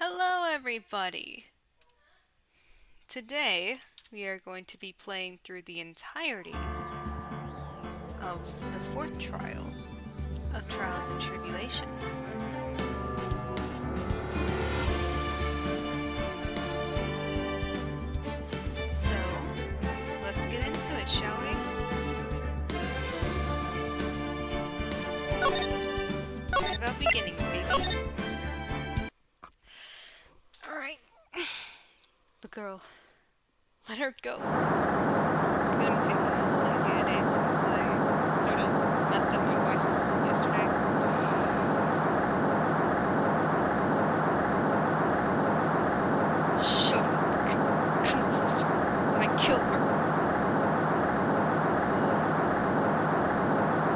Hello everybody! Today we are going to be playing through the entirety of the fourth trial of Trials and Tribulations. So, let's get into it, shall we? Turn about beginnings, baby. Alright. The girl. Let her go. I'm gonna take it a little easy today since I sort of messed up my voice yesterday. Shut up. Come closer. I killed her.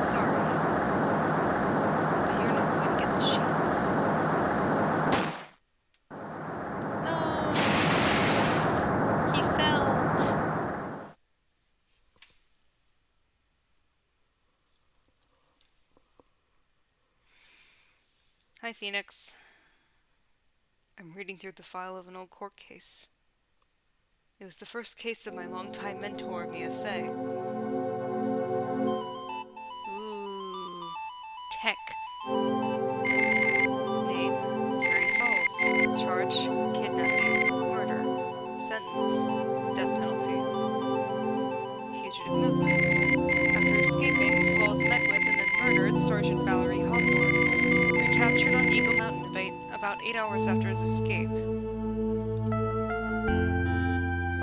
Sorry. But you're not going to get the chance. No. He fell. Hi, Phoenix. I'm reading through the file of an old court case. It was the first case of my longtime mentor, Mia Fey. Ooh. Tech. Name, Terry Falls. Charge, kidnapping, murder. Sentence, death penalty. Fugitive movements. After escaping, Falls met with and then murdered Sergeant Valerie Hawthorne, recaptured on Eagle Mountain about 8 hours after his escape. My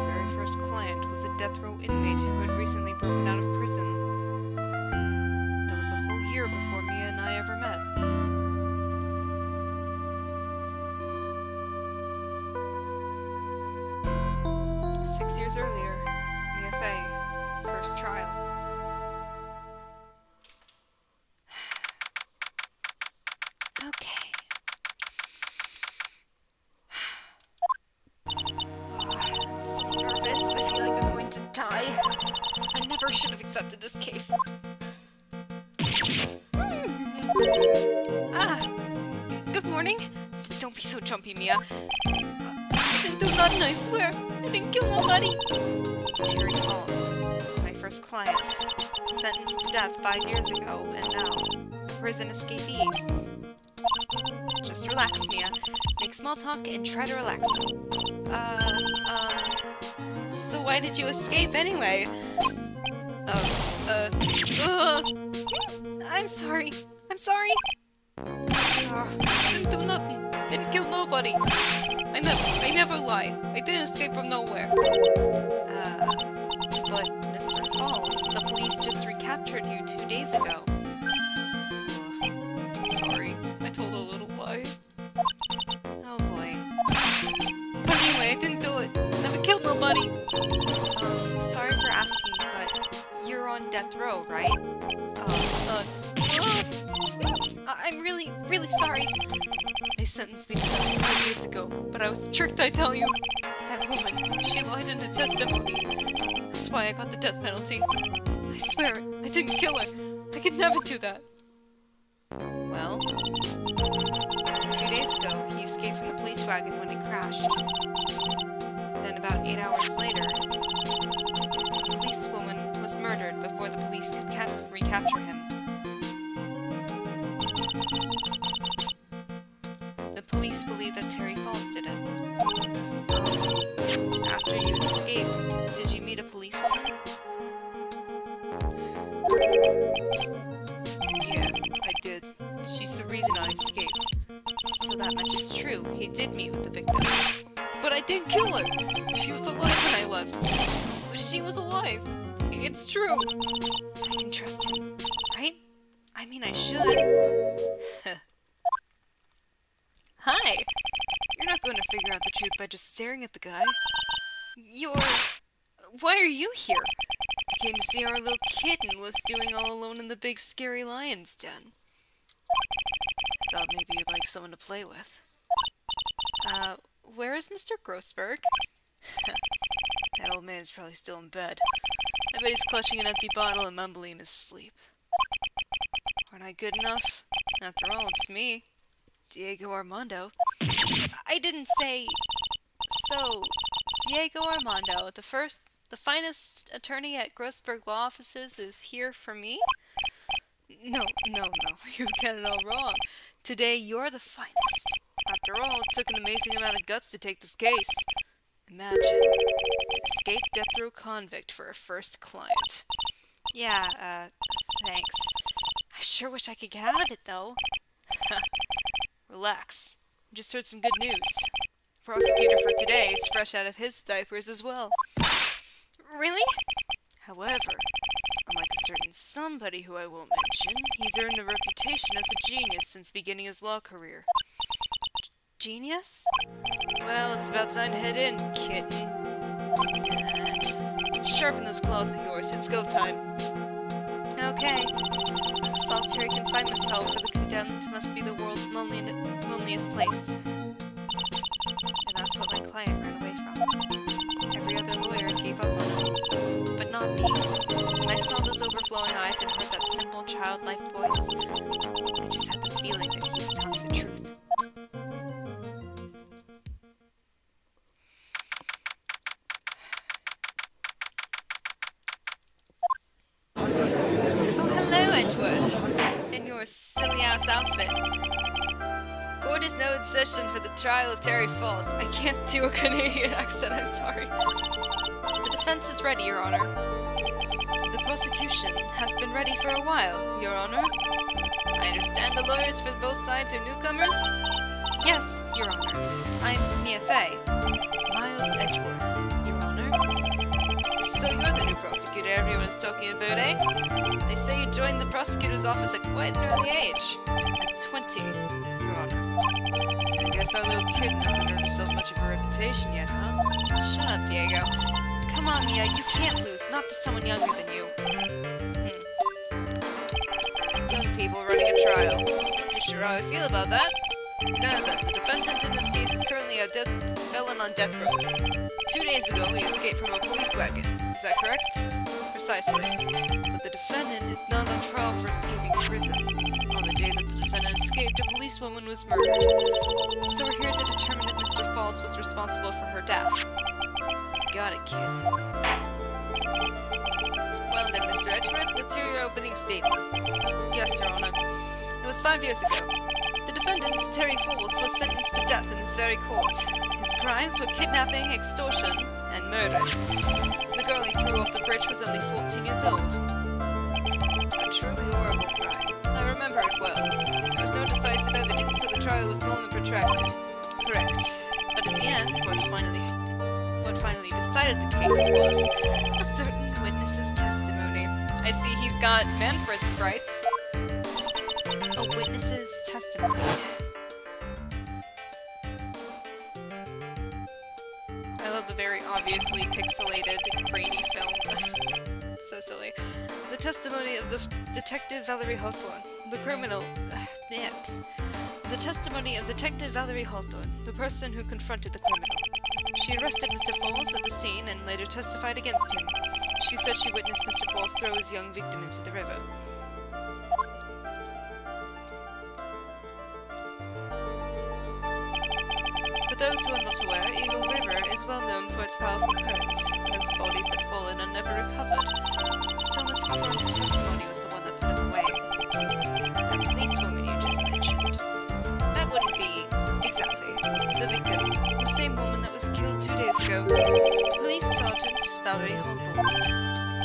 very first client was a death row inmate who had recently broken out of prison. That was a whole year before Mia and I ever met. Six years earlier, Mia Fey, first trial. Okay. I'm so nervous. I feel like I'm going to die. I never should have accepted this case. Good morning. Don't be so jumpy, Mia. I didn't do nothing, I swear. I didn't kill nobody. Terry Falls, my first client. Sentenced to death 5 years ago, and now, prison escapee. Just relax, Mia. Make small talk and try to relax. So why did you escape anyway? I'm sorry. I'm sorry. I didn't do nothing. Didn't kill nobody. I never lie. I didn't escape from nowhere. But Mr. Falls, the police just recaptured you 2 days ago. Sorry, I told a little lie. Oh boy. But anyway, I didn't do it. Never killed nobody. Sorry for asking, but you're on death row, right? I'm really, really sorry. They sentenced me to die 5 years ago, but I was tricked, I tell you. That woman, she lied in a testimony. That's why I got the death penalty. I swear, I didn't kill her. I could never do that. Well, 2 days ago, he escaped from the police wagon when it crashed. Then about 8 hours later, a policewoman was murdered before the police could recapture him. The police believe that Terry Falls did it. After you escaped, did you meet a policewoman? Yeah, I did. She's the reason I escaped. So that much is true. He did meet with the victim. But I didn't kill her! She was alive when I left. She was alive. It's true. I can trust him, right? I mean, I should. Hi! You're not going to figure out the truth by just staring at the guy. Why are you here? I came to see our little kitten was doing all alone in the big scary lion's den. Thought maybe you'd like someone to play with. Where is Mr. Grossberg? That old man is probably still in bed. I bet he's clutching an empty bottle and mumbling in his sleep. Aren't I good enough? After all, it's me. Diego Armando? I didn't say... So, Diego Armando, the finest attorney at Grossberg Law Offices, is here for me? No, you've got it all wrong. Today, you're the finest. After all, it took an amazing amount of guts to take this case. Imagine, an escaped death row convict for a first client. Yeah, thanks. I sure wish I could get out of it, though. Relax. I just heard some good news. The prosecutor for today is fresh out of his diapers as well. Really? However, unlike a certain somebody who I won't mention, he's earned the reputation as a genius since beginning his law career. Genius? Well, it's about time to head in, kitten. Sharpen those claws of yours. It's go time. Okay. The solitary confinement cell for the condemned must be the world's loneliest place. And that's what my client ran away from. Every other lawyer gave up on him. But not me. When I saw those overflowing eyes and heard that simple, childlike voice, I just had the feeling that he was telling the truth. In your silly-ass outfit. Court is now in session for the trial of Terry Falls. I can't do a Canadian accent, I'm sorry. The defense is ready, Your Honor. The prosecution has been ready for a while, Your Honor. I understand the lawyers for both sides are newcomers? Yes, Your Honor. I'm Mia Fey. Miles Edgeworth, Your Honor. So you're the new prosecutor everyone's talking about, eh? They say you joined the prosecutor's office at quite an early age. At 20, Your Honor. I guess our little kid hasn't earned herself much of a reputation yet, huh? Shut up, Diego. Come on, Mia, you can't lose, not to someone younger than you. Young people running a trial. Not too sure how I feel about that. None. The defendant in this case is currently a felon on death row. 2 days ago, he escaped from a police wagon. Is that correct? Precisely. But the defendant is not on trial for escaping prison. On the day that the defendant escaped, a policewoman was murdered. So we're here to determine if Mr. Falls was responsible for her death. Got it, kid. Well then, Mr. Edgeworth, let's hear your opening statement. Yes, Your Honor. It was 5 years ago. The defendant, Terry Falls, was sentenced to death in this very court. His crimes were kidnapping, extortion, and murder. The girl he threw off the bridge was only 14 years old. A truly horrible crime. I remember it well. There was no decisive evidence, so the trial was long and protracted. Correct. But in the end, what finally decided the case was a certain witness's testimony. I see he's got Manfred sprites. A witness's testimony. I love the very obviously pixelated, grainy film. So silly. The testimony of the Detective Valerie Hawthorne, the criminal... The testimony of Detective Valerie Hawthorne, the person who confronted the criminal. She arrested Mr. Falls at the scene and later testified against him. She said she witnessed Mr. Falls throw his young victim into the river. For those who are not aware, Eagle River is well known for its powerful current. Most bodies that fall in are never recovered. So Miss Hawthorne's testimony was the one that put him away. That policewoman you just mentioned. That wouldn't be exactly the victim. The same woman that was killed 2 days ago. Police Sergeant Valerie Hawthorne.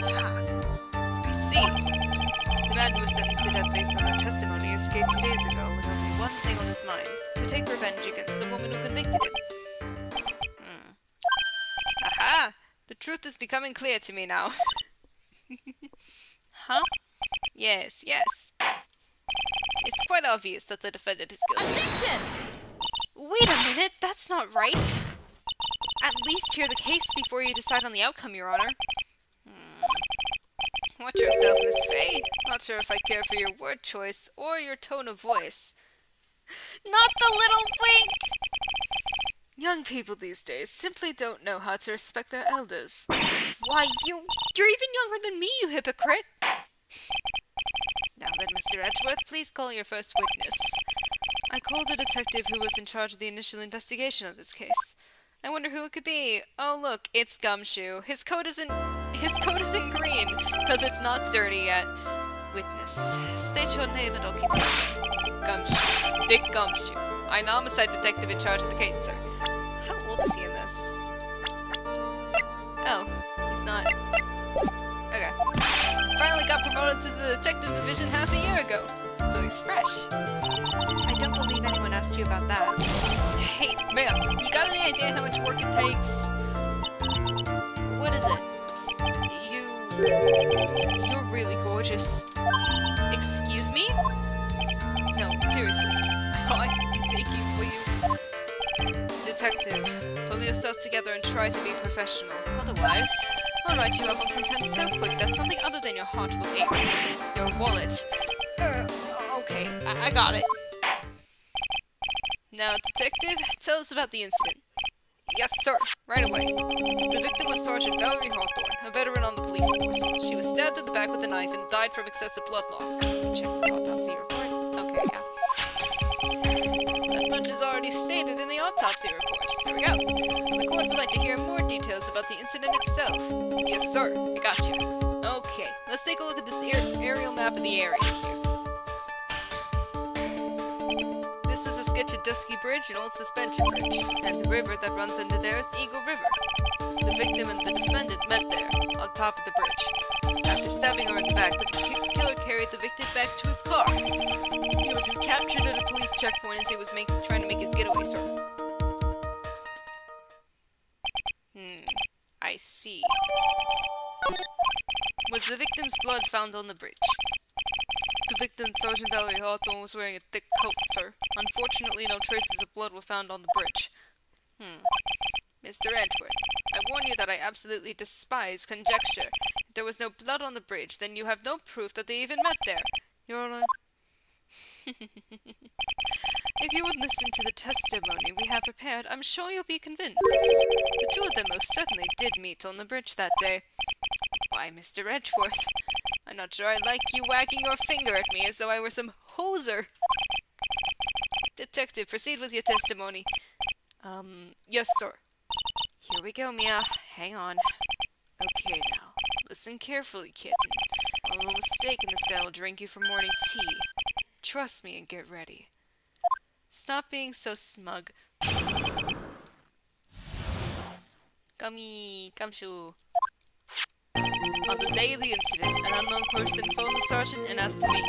Ha! I see. The man who was sentenced to death based on her testimony escaped 2 days ago with only one thing on his mind. To take revenge against the woman who convicted him. Aha! The truth is becoming clear to me now. Huh? Yes. It's quite obvious that the defendant is guilty. Objection! Wait a minute, that's not right. At least hear the case before you decide on the outcome, Your Honor. Watch yourself, Miss Fey. Not sure if I care for your word choice or your tone of voice. Not the little wink! Young people these days simply don't know how to respect their elders. Why, you're even younger than me, you hypocrite! Now then, Mr. Edgeworth, please call your first witness. I called the detective who was in charge of the initial investigation of this case. I wonder who it could be. Oh look, it's Gumshoe. His coat isn't green, because it's not dirty yet. Witness. State your name and occupation. Gumshoe. Dick Gumshoe. I'm the homicide detective in charge of the case, sir. How old is he in this? Oh, he's not. Okay. Finally got promoted to the detective division half a year ago. So he's fresh. I don't believe anyone asked you about that. Hey, ma'am, you got any idea how much work it takes? What is it? You're really gorgeous. Excuse me? No, seriously. I can take you for you. Detective, pull yourself together and try to be professional. Otherwise, I'll write you up on contempt so quick that something other than your heart will ache. Your wallet. Okay, I got it. Now, detective, tell us about the incident. Yes, sir. Right away. The victim was Sergeant Valerie Hawthorne, a veteran on the police force. She was stabbed in the back with a knife and died from excessive blood loss. Check the autopsy report. Okay, yeah. That much is already stated in the autopsy report. There we go. The court would like to hear more details about the incident itself. Yes, sir. I gotcha. Okay, let's take a look at this aerial map of the area here. This is a sketch of Dusky Bridge, an old suspension bridge, and the river that runs under there is Eagle River. The victim and the defendant met there, on top of the bridge. After stabbing her in the back, the killer carried the victim back to his car. He was recaptured at a police checkpoint as he was trying to make his getaway, sir. I see. Was the victim's blood found on the bridge? The victim, Sergeant Valerie Hawthorne, was wearing a thick coat, sir. Unfortunately, no traces of blood were found on the bridge. Mr. Edward, I warn you that I absolutely despise conjecture. If there was no blood on the bridge, then you have no proof that they even met there. Your Honor. If you would listen to the testimony we have prepared, I'm sure you'll be convinced. The two of them most certainly did meet on the bridge that day. Why, Mr. Edgeworth, I'm not sure I like you wagging your finger at me as though I were some hoser. Detective, proceed with your testimony. Yes, sir. Here we go, Mia. Hang on. Okay, now. Listen carefully, kitten. A little mistake and this guy will drink you for morning tea. Trust me and get ready. Stop being so smug. Gumshoe. On the day of the incident, an unknown person phoned the sergeant and asked to meet.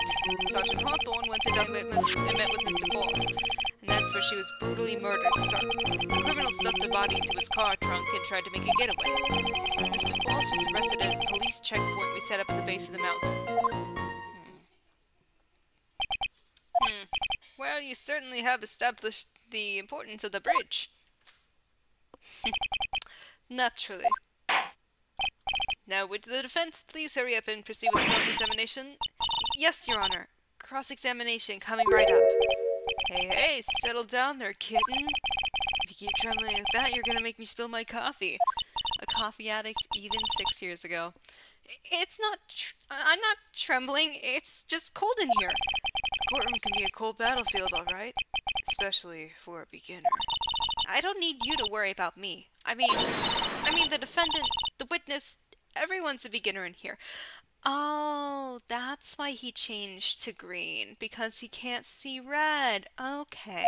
Sergeant Hawthorne went to Dunwich and met with Mr. Falls, and that's where she was brutally murdered, sir. The criminal stuffed the body into his car trunk and tried to make a getaway. Mr. Falls was arrested at a police checkpoint we set up at the base of the mountain. Well, you certainly have established the importance of the bridge. Naturally. Now, would the defense please hurry up and proceed with the cross-examination? Yes, Your Honor. Cross-examination coming right up. Hey, settle down there, kitten. If you keep trembling like that, you're gonna make me spill my coffee. A coffee addict even 6 years ago. It's not I'm not trembling, it's just cold in here. The courtroom can be a cold battlefield, alright? Especially for a beginner. I don't need you to worry about me. I mean, the defendant, the witness, everyone's a beginner in here. Oh, that's why he changed to green, because he can't see red. Okay.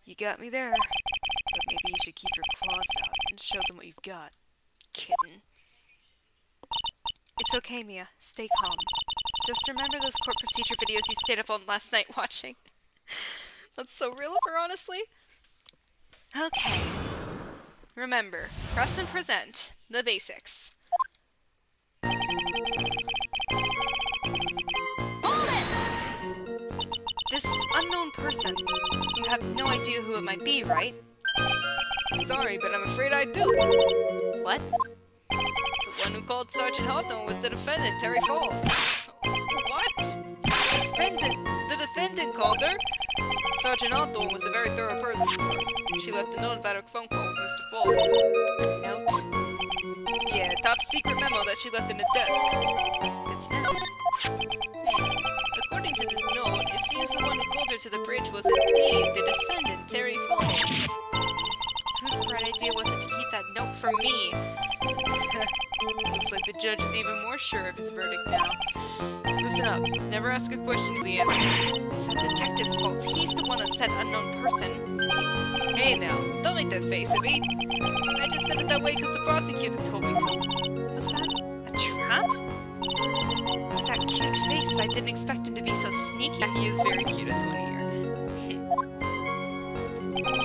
You got me there. But maybe you should keep your claws out and show them what you've got, kitten. It's okay, Mia. Stay calm. Just remember those court procedure videos you stayed up on last night watching. That's so real of her, honestly. Okay. Remember, press and present. The basics. Hold it! This unknown person. You have no idea who it might be, right? Sorry, but I'm afraid I do. What? The one who called Sergeant Hawthorne was the defendant, Terry Falls. What? The defendant called her? Sergeant Hawthorne was a very thorough person, sir. She left a note about her phone call with Mr. Falls. A note? Yeah, a top secret memo that she left in the desk. It's now. According to this note, it seems believes the one who called her to the bridge was indeed the defendant, Terry Fulton. Whose bright idea was it to keep that note from me? Looks like the judge is even more sure of his verdict now. Listen up. Never ask a question to the answer. It's that detective's fault. He's the one that said unknown person. Hey now, don't make that face at me. I just said it that way because the prosecutor told me to. Was that a trap? With that cute face, I didn't expect him to be so sneaky. He is very cute at 20 years.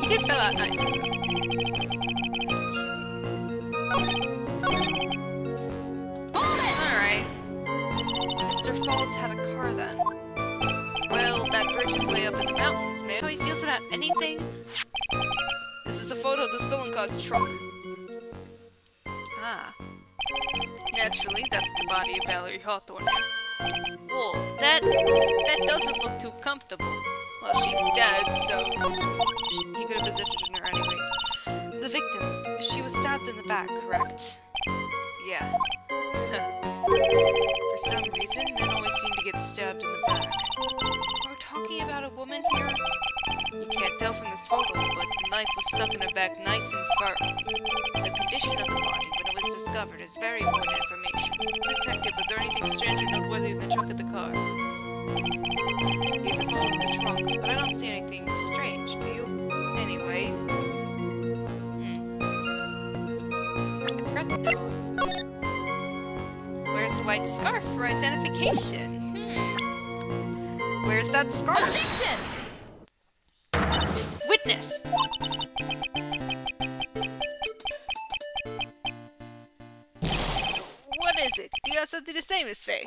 He did fill out nicely though. Alright. Mr. Falls had a car then. Well, that bridge is way up in the mountains, man. How he feels about anything? This is a photo of the stolen car's trunk. Ah. Naturally, that's the body of Valerie Hawthorne. Whoa, that doesn't look too comfortable. Well, she's dead, so he could have positioned her anyway. The victim, she was stabbed in the back, correct? Yeah. For some reason, men always seem to get stabbed in the back. We're talking about a woman here? You can't tell from this photo, but the knife was stuck in her back nice and firm. The condition of the body when it was discovered is very important information. Detective, was there anything strange or noteworthy in the trunk of the car? Here's a photo of the trunk, but I don't see anything strange, do you? Anyway... I forgot to know. Where's White's scarf for identification? Where's that scarf? Objection! Witness! What is it? Do you have something to say, Miss Faye?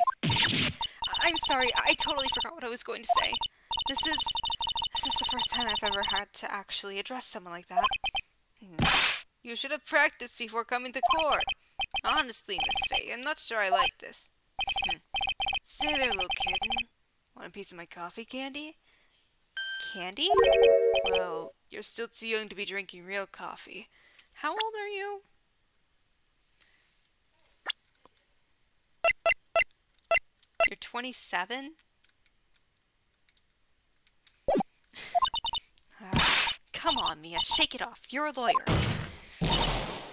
I'm sorry, I totally forgot what I was going to say. This is the first time I've ever had to actually address someone like that. You should have practiced before coming to court. Honestly, Miss Faye, I'm not sure I like this. Say there, little kitten. Want a piece of my coffee candy? Candy? Well, you're still too young to be drinking real coffee. How old are you? You're 27? Come on, Mia, shake it off. You're a lawyer.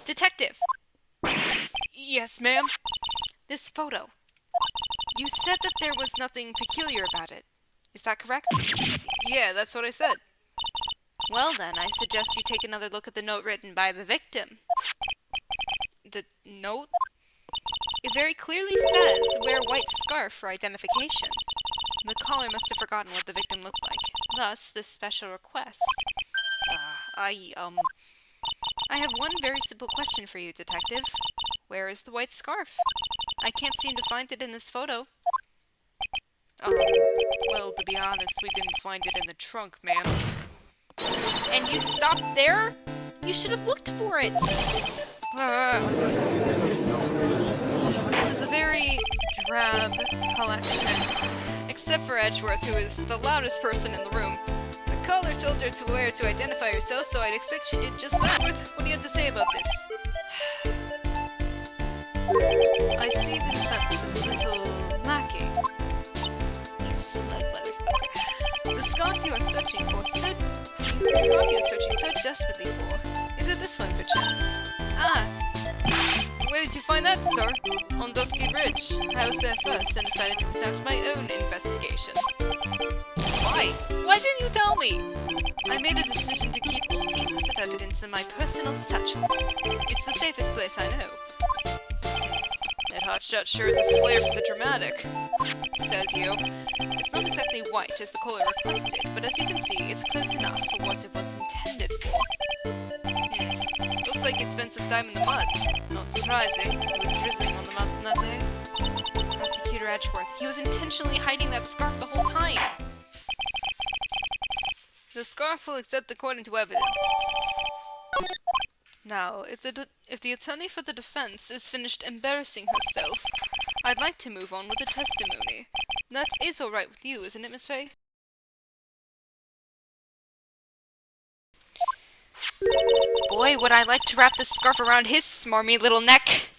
Detective! Yes, ma'am? This photo. You said that there was nothing peculiar about it. Is that correct? Yeah, that's what I said. Well then, I suggest you take another look at the note written by the victim. The note? It very clearly says, wear white scarf for identification. The caller must have forgotten what the victim looked like. Thus, this special request. I have one very simple question for you, Detective. Where is the white scarf? I can't seem to find it in this photo. Well, to be honest, we didn't find it in the trunk, ma'am. And you stopped there? You should have looked for it! This is a very drab collection. Except for Edgeworth, who is the loudest person in the room. The caller told her to where to identify herself, so I'd expect she did just that. What do you have to say about this? I see the defense is a little lacking. You smug motherfucker. The scarf you are searching so desperately for. Is it this one, perchance? Ah! Where did you find that, sir? On Dusky Bridge. I was there first and decided to conduct my own investigation. Why? Why didn't you tell me? I made a decision to keep all pieces of evidence in my personal satchel. It's the safest place I know. That hotshot sure is a flair for the dramatic, says you. It's not exactly white as the caller requested, but as you can see, it's close enough for what it was intended for. Looks like it spent some time in the mud. Not surprising, it was drizzling on the mountain that day. Prosecutor Edgeworth, he was intentionally hiding that scarf the whole time. The scarf will accept according to evidence. Now, if the attorney for the defense is finished embarrassing herself, I'd like to move on with the testimony. That is alright with you, isn't it, Miss Faye? Boy, would I like to wrap this scarf around his smarmy little neck!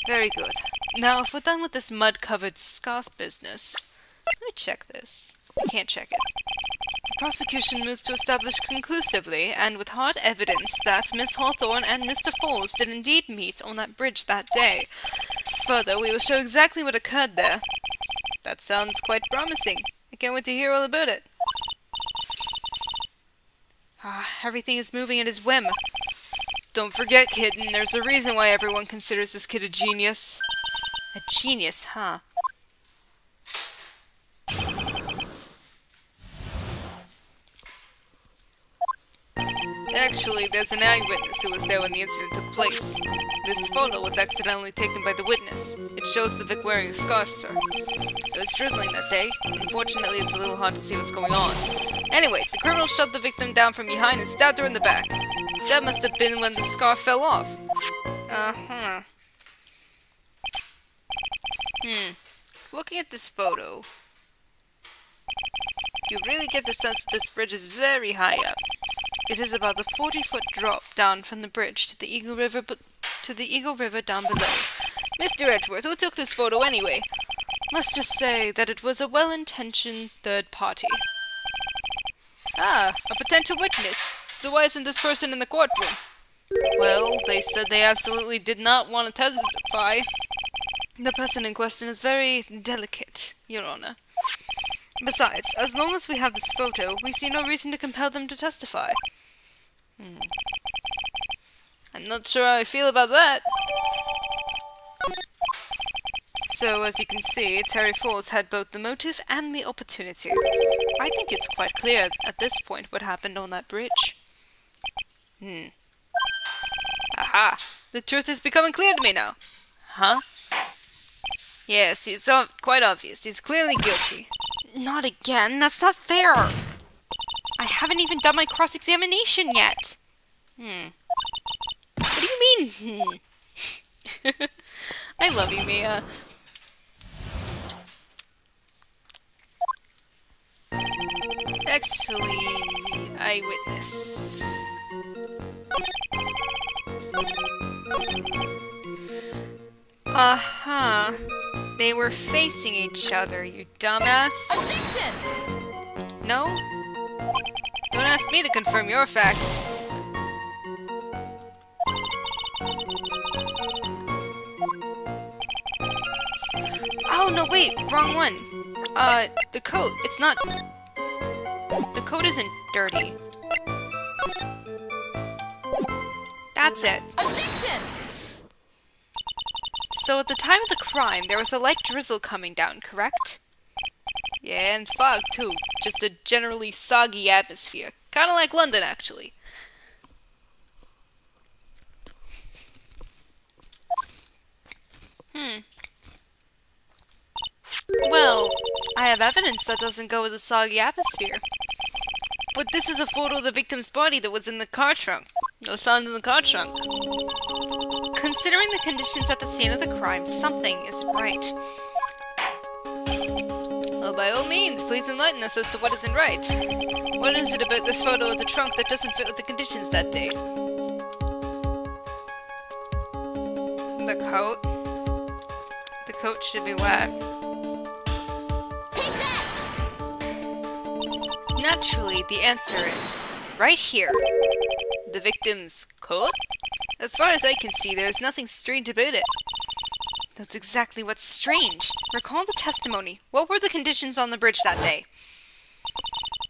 Very good. Now, if we're done with this mud-covered scarf business, let me check this. I can't check it. The prosecution moves to establish conclusively, and with hard evidence, that Miss Hawthorne and Mr. Falls did indeed meet on that bridge that day. Further, we will show exactly what occurred there. That sounds quite promising. I can't wait to hear all about it. Everything is moving at his whim. Don't forget, kitten, there's a reason why everyone considers this kid a genius. A genius, huh? Actually, there's an eyewitness who was there when the incident took place. This photo was accidentally taken by the witness. It shows the Vic wearing a scarf, sir. It was drizzling that day. Unfortunately, it's a little hard to see what's going on. Anyway, the criminal shoved the victim down from behind and stabbed her in the back. That must have been when the scarf fell off. Looking at this photo, you really get the sense that this bridge is very high up. It is about a 40-foot drop down from the bridge to the Eagle River, down below. Mr. Edgeworth, who took this photo anyway? Let's just say that it was a well-intentioned third party. A potential witness. So why isn't this person in the courtroom? Well, they said they absolutely did not want to testify. The person in question is very delicate, Your Honor. Besides, as long as we have this photo, we see no reason to compel them to testify. I'm not sure how I feel about that. So, as you can see, Terry Falls had both the motive and the opportunity. I think it's quite clear at this point what happened on that bridge. Aha! The truth is becoming clear to me now. Huh? Yes, it's quite obvious. He's clearly guilty. Not again. That's not fair. I haven't even done my cross-examination yet. What do you mean? I love you, Mia. Actually, eyewitness. They were facing each other, you dumbass. Objection! No? Don't ask me to confirm your facts. Oh, no, wait, wrong one. The coat, it's not... The coat isn't dirty. That's it. Objection! So at the time of the crime, there was a light drizzle coming down, correct? Yeah, and fog too. Just a generally soggy atmosphere. Kinda like London, actually. Well, I have evidence that doesn't go with a soggy atmosphere. But this is a photo of the victim's body that was in the car trunk. That was found in the car trunk. Considering the conditions at the scene of the crime, something isn't right. Well, by all means, please enlighten us as to what isn't right. What is it about this photo of the trunk that doesn't fit with the conditions that day? The coat? The coat should be wet. Take that! Naturally, the answer is right here. The victim's coat? As far as I can see, there's nothing strange about it. That's exactly what's strange. Recall the testimony. What were the conditions on the bridge that day?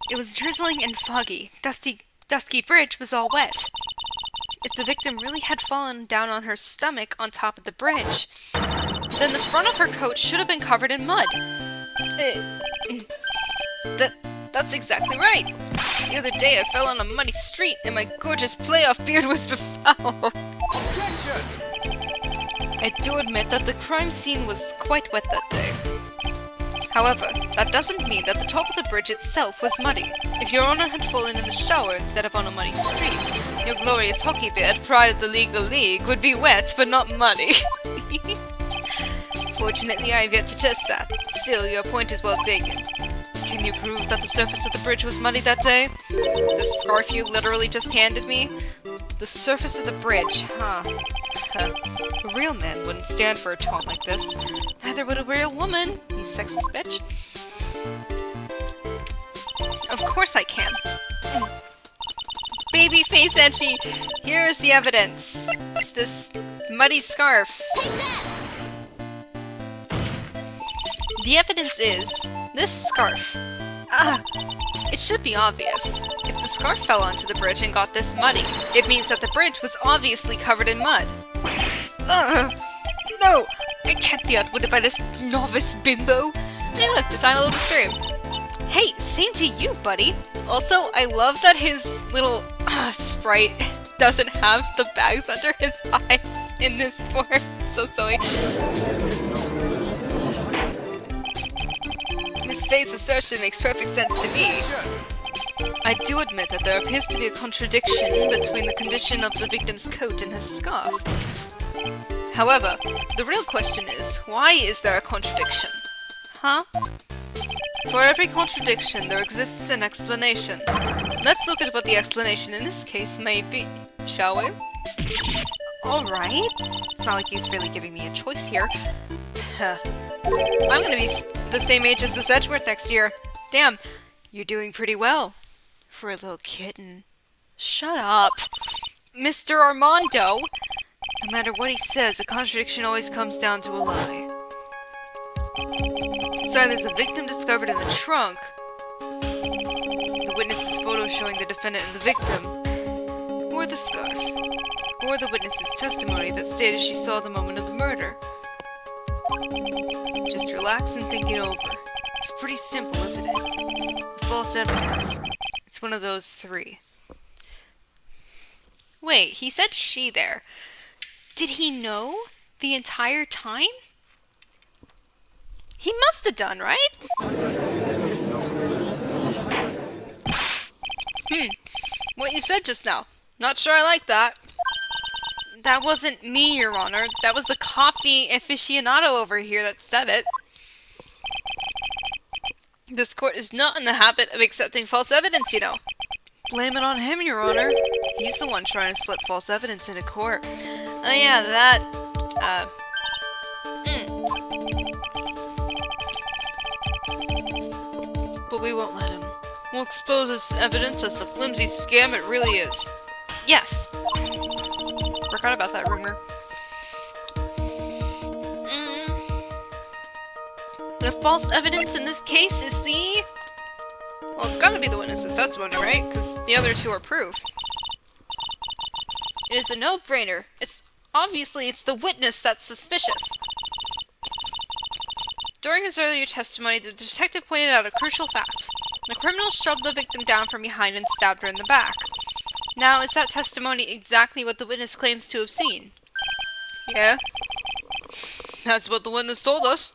It was drizzling and foggy. Dusky bridge was all wet. If the victim really had fallen down on her stomach on top of the bridge, then the front of her coat should have been covered in mud. That's exactly right. The other day I fell on a muddy street and my gorgeous playoff beard was befouled. Objection! I do admit that the crime scene was quite wet that day. However, that doesn't mean that the top of the bridge itself was muddy. If Your Honor had fallen in the shower instead of on a muddy street, your glorious hockey beard, pride of the league, would be wet but not muddy. Fortunately, I have yet to test that. Still, your point is well taken. Can you prove that the surface of the bridge was muddy that day? The scarf you literally just handed me? The surface of the bridge, huh? A real man wouldn't stand for a taunt like this. Neither would a real woman, you sexist bitch. course I can. Babyface Edgy, here is the evidence. It's this muddy scarf. The evidence is this scarf. It should be obvious. If the scarf fell onto the bridge and got this muddy, it means that the bridge was obviously covered in mud. No! I can't be outwitted by this novice bimbo. Hey look, the title of the stream. Hey, same to you, buddy. Also, I love that his little sprite doesn't have the bags under his eyes in this form. So silly. Miss Faye's assertion makes perfect sense to me. I do admit that there appears to be a contradiction between the condition of the victim's coat and his scarf. However, the real question is, why is there a contradiction? Huh? For every contradiction, there exists an explanation. Let's look at what the explanation in this case may be, shall we? Alright. It's not like he's really giving me a choice here. I'm gonna be the same age as this Edgeworth next year. Damn, you're doing pretty well. For a little kitten. Shut up. Mr. Armando! No matter what he says, a contradiction always comes down to a lie. It's either the victim discovered in the trunk, the witness's photo showing the defendant and the victim, or the scarf, or the witness's testimony that stated she saw the moment of the murder. Just relax and think it over. It's pretty simple, isn't it? The false evidence. It's one of those three. Wait, he said she there. Did he know the entire time? He must have done, right? What you said just now. Not sure I like that. That wasn't me, Your Honor. That was the coffee aficionado over here that said it. This court is not in the habit of accepting false evidence, you know. Blame it on him, Your Honor. He's the one trying to slip false evidence into court. Oh yeah, that... But we won't let him. We'll expose this evidence as the flimsy scam it really is. Yes. Forgot about that rumor. The false evidence in this case is the... Well, it's gotta be the witness's testimony, right? Because the other two are proof. It is a no-brainer. Obviously, it's the witness that's suspicious. During his earlier testimony, the detective pointed out a crucial fact. The criminal shoved the victim down from behind and stabbed her in the back. Now, is that testimony exactly what the witness claims to have seen? Yeah. That's what the witness told us.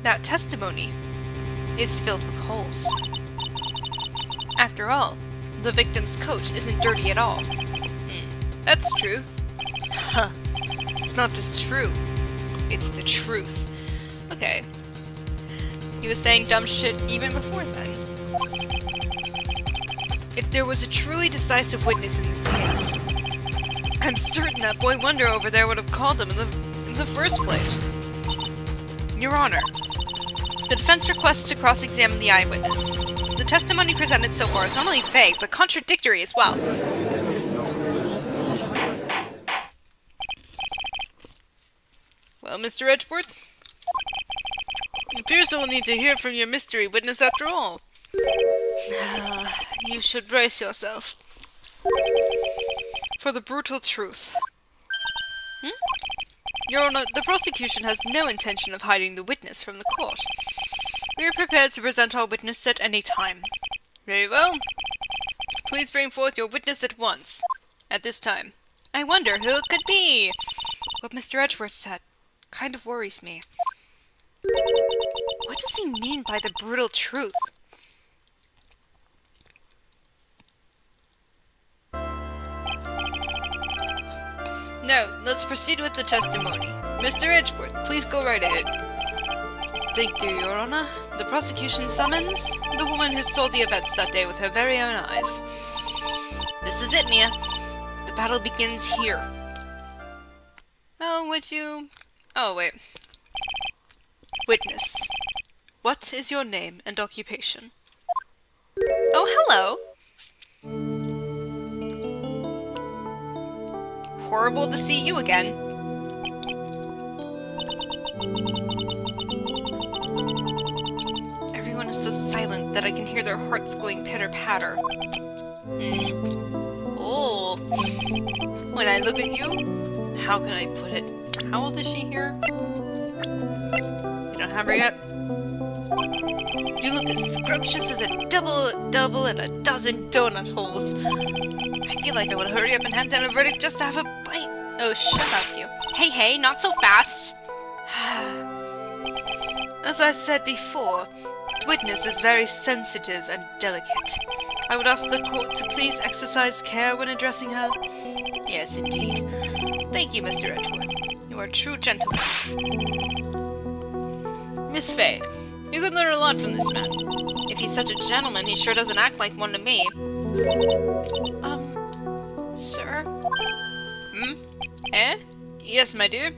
That testimony is filled with holes. After all, the victim's coat isn't dirty at all. That's true. Huh. It's not just true. It's the truth. Okay. He was saying dumb shit even before then. If there was a truly decisive witness in this case, I'm certain that boy Wonder over there would have called him in the first place. Your Honor, the defense requests to cross-examine the eyewitness. The testimony presented so far is not only vague, but contradictory as well. Well, Mr. Edgeworth, it appears I will need to hear from your mystery witness after all. You should brace yourself. For the brutal truth. Your Honor, the prosecution has no intention of hiding the witness from the court. We are prepared to present our witness at any time. Very well. Please bring forth your witness at once. At this time. I wonder who it could be. What Mr. Edgeworth said kind of worries me. What does he mean by the brutal truth? No, let's proceed with the testimony. Mr. Edgeworth, please go right ahead. Thank you, Your Honor. The prosecution summons the woman who saw the events that day with her very own eyes. This is it, Mia. The battle begins here. Oh, would you... Oh, wait. Witness, what is your name and occupation? Oh, hello! Horrible to see you again. Everyone is so silent that I can hear their hearts going pitter-patter. Oh. When I look at you, how can I put it? How old is she here? You don't have her yet? You look as scrumptious as a double and a dozen donut holes. I feel like I would hurry up and hand down a verdict just to have a bite. Oh, shut up, you. Hey, not so fast! As I said before, Witness is very sensitive and delicate. I would ask the court to please exercise care when addressing her. Yes, indeed. Thank you, Mr. Edgeworth. You are a true gentleman. Miss Fay, you could learn a lot from this man. If he's such a gentleman, he sure doesn't act like one to me. Sir? Eh? Yes, my dear?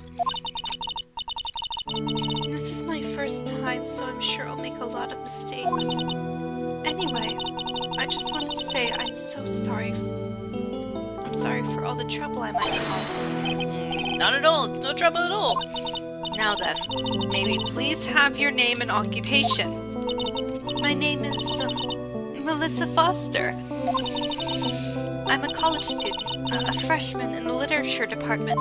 This is my first time, so I'm sure I'll make a lot of mistakes. Anyway, I just wanted to say I'm so sorry. I'm sorry for all the trouble I might cause. Not at all. It's no trouble at all. Now then, may we please have your name and occupation? My name is, Melissa Foster. I'm a college student, a freshman in the literature department.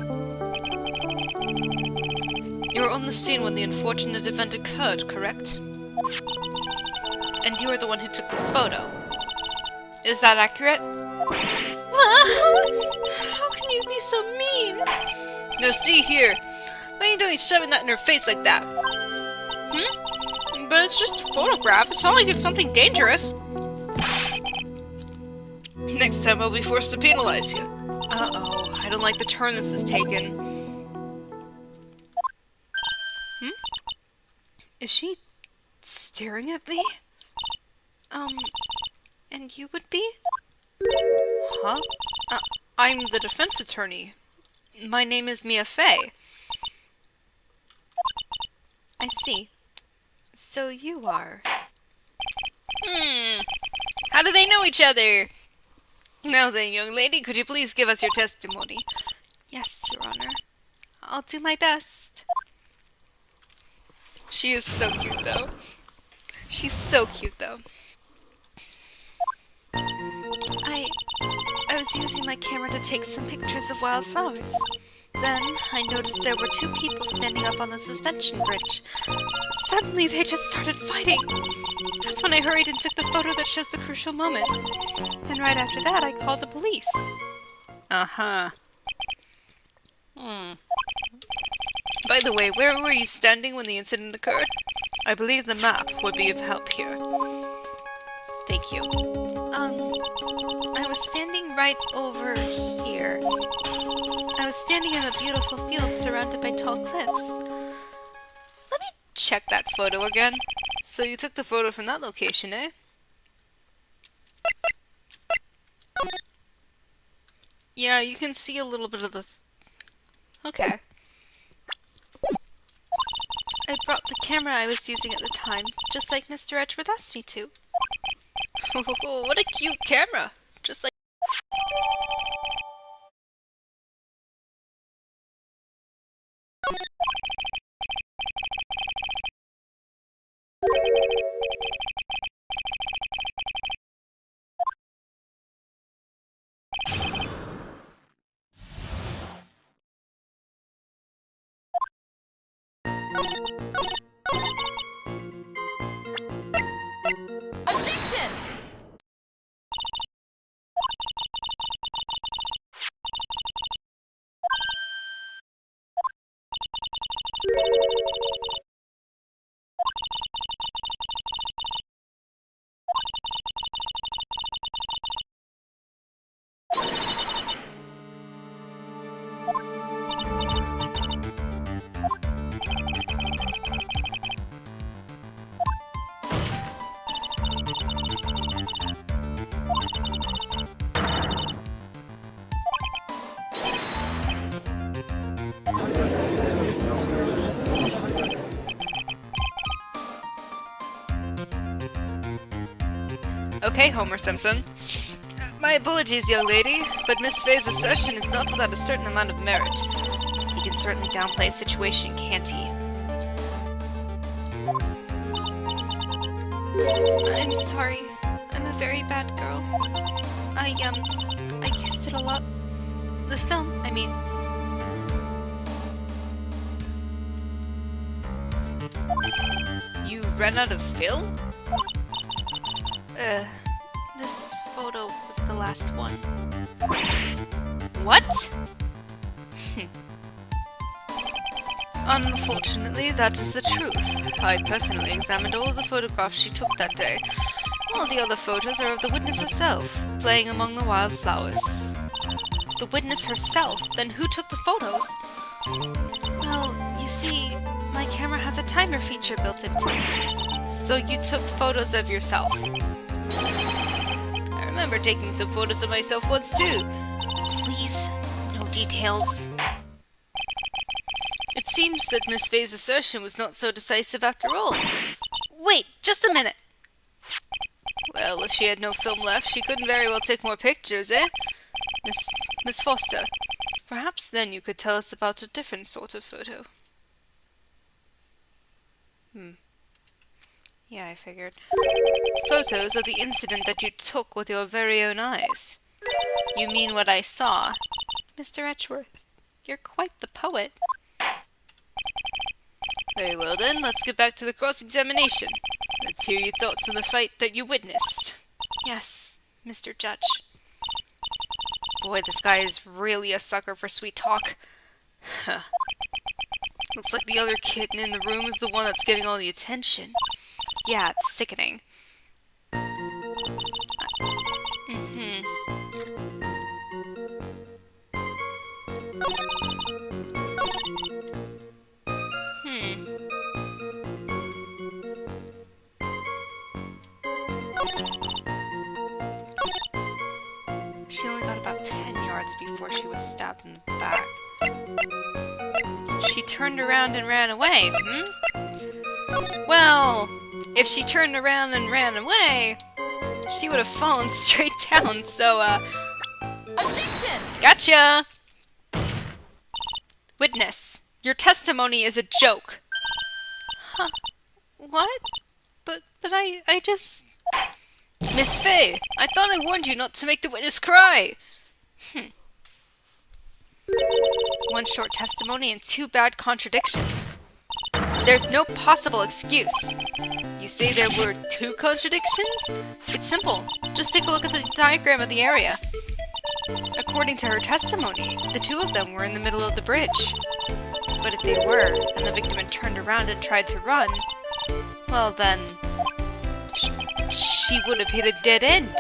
You were on the scene when the unfortunate event occurred, correct? And you are the one who took this photo. Is that accurate? How can you be so mean? Now see here. Why are you doing shoving that in her face like that? But it's just a photograph. It's not like it's something dangerous. Next time I'll be forced to penalize you. Uh-oh. I don't like the turn this has taken. Is she staring at me? And you would be? Huh? I'm the defense attorney. My name is Mia Fey. I see. So you are. How do they know each other? Now then, young lady, could you please give us your testimony? Yes, Your Honor. I'll do my best. She is so cute, though. She's so cute, though. I was using my camera to take some pictures of wildflowers. Then, I noticed there were two people standing up on the suspension bridge. Suddenly, they just started fighting. That's when I hurried and took the photo that shows the crucial moment. And right after that, I called the police. Uh-huh. By the way, where were you standing when the incident occurred? I believe the map would be of help here. Thank you. I was standing right over here. I was standing in a beautiful field surrounded by tall cliffs. Let me check that photo again. So you took the photo from that location, eh? Yeah, you can see a little bit of the... Okay. I brought the camera I was using at the time, just like Mr. Edgeworth asked me to. Oh, what a cute camera! Just like... Okay, Homer Simpson. My apologies, young lady, but Miss Faye's assertion is not without a certain amount of merit. He can certainly downplay a situation, can't he? I'm sorry. I'm a very bad girl. I used it a lot. The film, I mean. You ran out of film? This photo was the last one. What? Unfortunately, that is the truth. I personally examined all of the photographs she took that day. All the other photos are of the witness herself, playing among the wildflowers. The witness herself? Then who took the photos? Well, you see, my camera has a timer feature built into it. So you took photos of yourself? I remember taking some photos of myself once too. Please, no details. It seems that Miss Faye's assertion was not so decisive after all. Wait, just a minute. Well, if she had no film left, she couldn't very well take more pictures, eh? Miss Foster, perhaps then you could tell us about a different sort of photo. Yeah, I figured. Photos of the incident that you took with your very own eyes. You mean what I saw? Mr. Edgeworth, you're quite the poet. Very well then, let's get back to the cross-examination. Let's hear your thoughts on the fight that you witnessed. Yes, Mr. Judge. Boy, this guy is really a sucker for sweet talk. Huh. Looks like the other kitten in the room is the one that's getting all the attention. Yeah, it's sickening. She only got about 10 yards before she was stabbed in the back. She turned around and ran away, Well, if she turned around and ran away, she would have fallen straight down, so, Objection! Gotcha! Witness, your testimony is a joke. Huh? What? But I just... Miss Faye, I thought I warned you not to make the witness cry! One short testimony and 2 bad contradictions. There's no possible excuse. You say there were 2 contradictions? It's simple. Just take a look at the diagram of the area. According to her testimony, the 2 of them were in the middle of the bridge. But if they were, and the victim had turned around and tried to run, well then... she would have hit a dead end.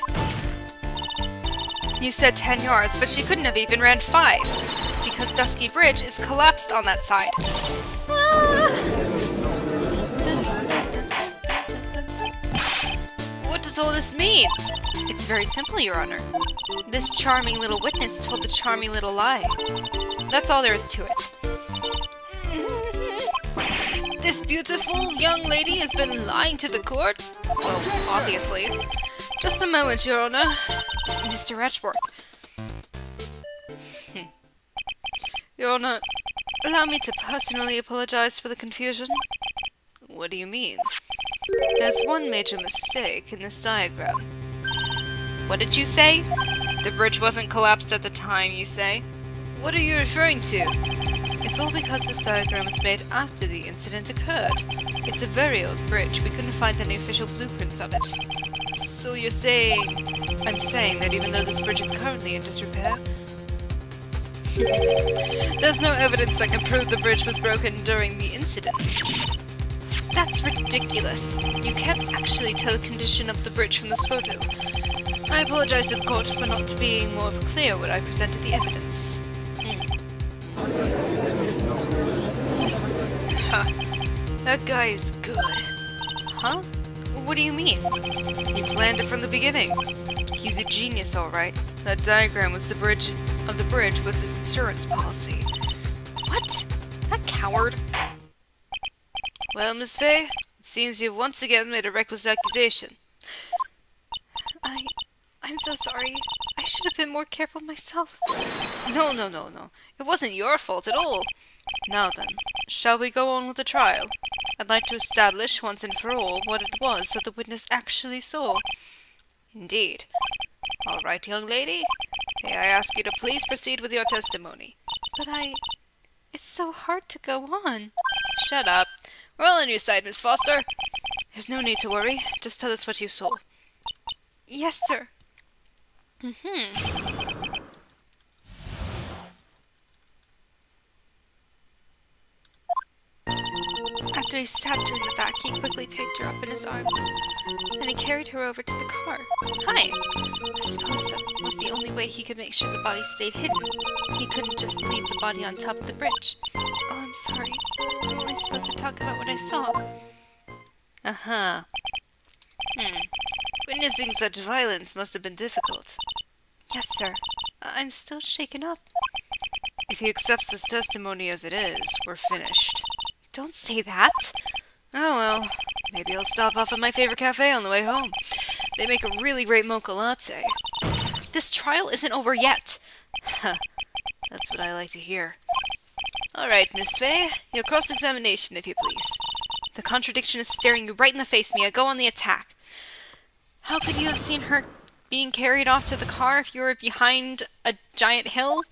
You said 10 yards, but she couldn't have even ran 5, because Dusky Bridge is collapsed on that side. What does all this mean? It's very simple, Your Honor. This charming little witness told the charming little lie. That's all there is to it. This beautiful young lady has been lying to the court? Well, obviously. Just a moment, Your Honor. Mr. Edgeworth. Your Honor, allow me to personally apologize for the confusion. What do you mean? There's one major mistake in this diagram. What did you say? The bridge wasn't collapsed at the time, you say? What are you referring to? It's all because this diagram was made after the incident occurred. It's a very old bridge. We couldn't find any official blueprints of it. So you're saying... I'm saying that even though this bridge is currently in disrepair... there's no evidence that can prove the bridge was broken during the incident. That's ridiculous. You can't actually tell the condition of the bridge from this photo. I apologize to the court for not being more clear when I presented the evidence. That guy is good. Huh? What do you mean? He planned it from the beginning. He's a genius, alright. That diagram was the bridge was his insurance policy. What? That coward? Well, Miss Faye, it seems you've once again made a reckless accusation. I'm so sorry. I should have been more careful myself. No. It wasn't your fault at all. Now then, shall we go on with the trial? I'd like to establish once and for all what it was that the witness actually saw. Indeed. All right, young lady. May I ask you to please proceed with your testimony? But it's so hard to go on. Shut up. We're all on your side, Miss Foster. There's no need to worry. Just tell us what you saw. Yes, sir. After he stabbed her in the back, he quickly picked her up in his arms. Then he carried her over to the car. Hi! I suppose that was the only way he could make sure the body stayed hidden. He couldn't just leave the body on top of the bridge. Oh, I'm sorry. I'm only supposed to talk about what I saw. Uh-huh. Witnessing such violence must have been difficult. Yes, sir. I'm still shaken up. If he accepts this testimony as it is, we're finished. Don't say that. Oh well, maybe I'll stop off at my favorite cafe on the way home. They make a really great mocha latte. This trial isn't over yet. That's what I like to hear. Alright, Miss Fay, your cross-examination, if you please. The contradiction is staring you right in the face, Mia. Go on the attack. How could you have seen her being carried off to the car if you were behind a giant hill?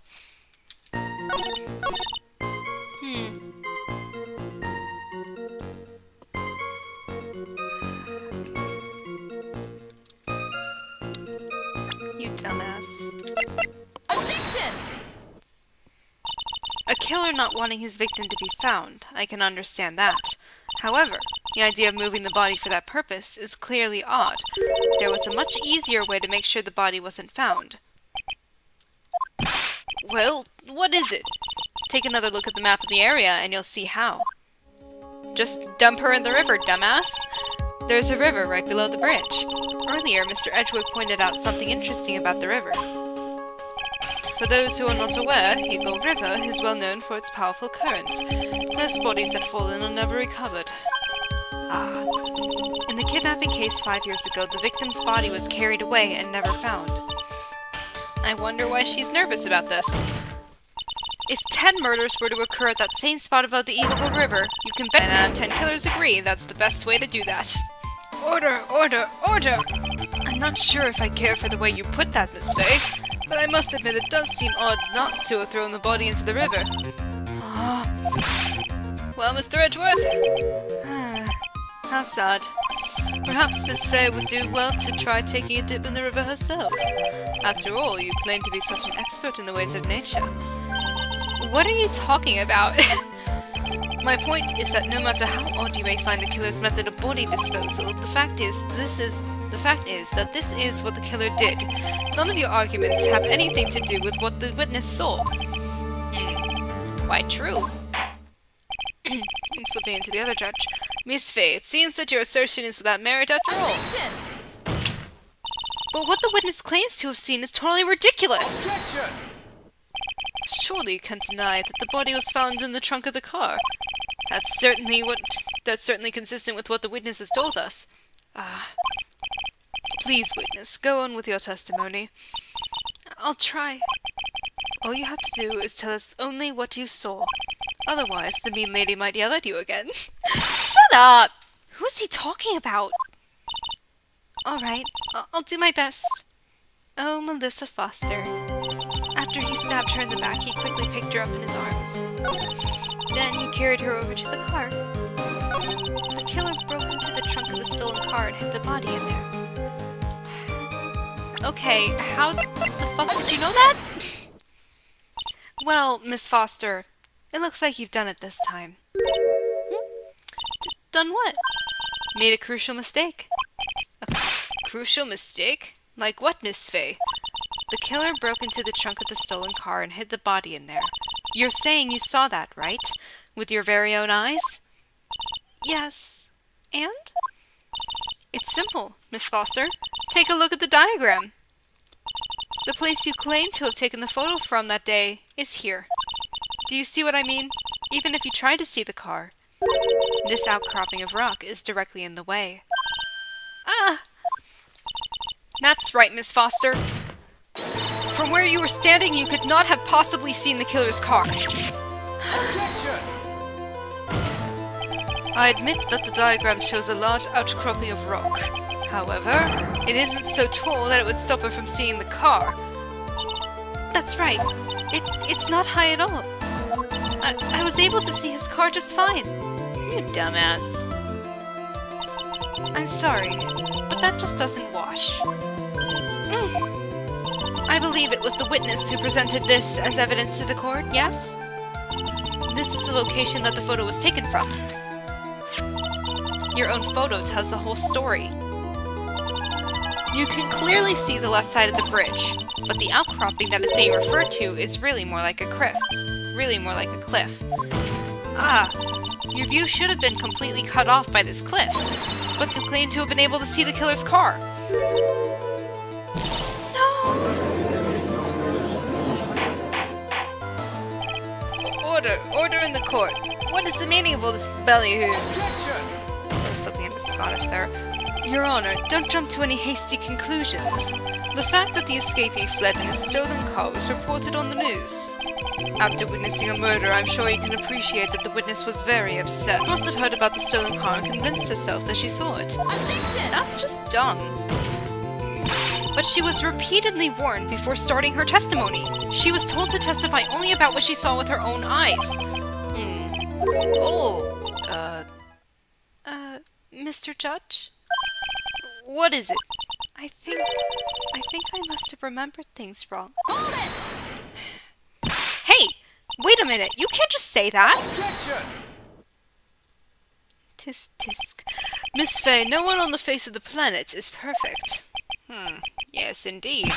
You dumbass. Objection! A killer not wanting his victim to be found, I can understand that. However, the idea of moving the body for that purpose is clearly odd. There was a much easier way to make sure the body wasn't found. Well, what is it? Take another look at the map of the area and you'll see how. Just dump her in the river, dumbass. There's a river right below the bridge. Earlier, Mr. Edgewood pointed out something interesting about the river. For those who are not aware, Eagle River is well known for its powerful current. Most bodies that fall in are never recovered. Ah. In the kidnapping case 5 years ago, the victim's body was carried away and never found. I wonder why she's nervous about this. If 10 murders were to occur at that same spot above the Eagle River, you can bet 9 out of 10 killers agree that's the best way to do that. Order, order, order! I'm not sure if I care for the way you put that, Miss Fay, but I must admit it does seem odd not to have thrown the body into the river. Well, Mr. Edgeworth? How sad. Perhaps Miss Fay would do well to try taking a dip in the river herself. After all, you claim to be such an expert in the ways of nature. What are you talking about? My point is that no matter how odd you may find the killer's method of body disposal, the fact is that this is what the killer did. None of your arguments have anything to do with what the witness saw. Quite true. Slipping into the other judge. Miss Fay, it seems that your assertion is without merit after all. Objection! But what the witness claims to have seen is totally ridiculous. Objection! Surely you can't deny that the body was found in the trunk of the car. That's certainly consistent with what the witness has told us. Please, witness, go on with your testimony. I'll try. All you have to do is tell us only what you saw. Otherwise, the mean lady might yell at you again. Shut up! Who's he talking about? Alright, I'll do my best. Oh, Melissa Foster. After he stabbed her in the back, he quickly picked her up in his arms. Then he carried her over to the car. The killer broke into the trunk of the stolen car and hid the body in there. Okay, how the fuck did you know that? Well, Miss Foster, it looks like you've done it this time. Done what? Made a crucial mistake. A crucial mistake? Like what, Miss Fay? The killer broke into the trunk of the stolen car and hid the body in there. You're saying you saw that, right? With your very own eyes? Yes. And? It's simple, Miss Foster. Take a look at the diagram. The place you claim to have taken the photo from that day is here. Do you see what I mean? Even if you try to see the car. This outcropping of rock is directly in the way. Ah! That's right, Miss Foster. From where you were standing, you could not have possibly seen the killer's car. I admit that the diagram shows a large outcropping of rock. However, it isn't so tall that it would stop her from seeing the car. That's right. It's not high at all. I was able to see his car just fine. You dumbass. I'm sorry, but that just doesn't wash. I believe it was the witness who presented this as evidence to the court, yes? This is the location that the photo was taken from. Your own photo tells the whole story. You can clearly see the left side of the bridge, but the outcropping that is being referred to is really more like a cliff. Ah, your view should have been completely cut off by this cliff, but you claim to have been able to see the killer's car. No! Order in the court. What is the meaning of all this ballyhoo? Sort of slipping into Scottish there. Your Honor, don't jump to any hasty conclusions. The fact that the escapee fled in a stolen car was reported on the news. After witnessing a murder, I'm sure you can appreciate that the witness was very upset. Must have heard about the stolen car and convinced herself that she saw it. Objection! That's just dumb. But she was repeatedly warned before starting her testimony. She was told to testify only about what she saw with her own eyes. Oh, Mr. Judge? What is it? I think I must have remembered things wrong. Hold it! Hey! Wait a minute! You can't just say that! Objection! Tisk tisk. Miss Fay, no one on the face of the planet is perfect. Yes, indeed.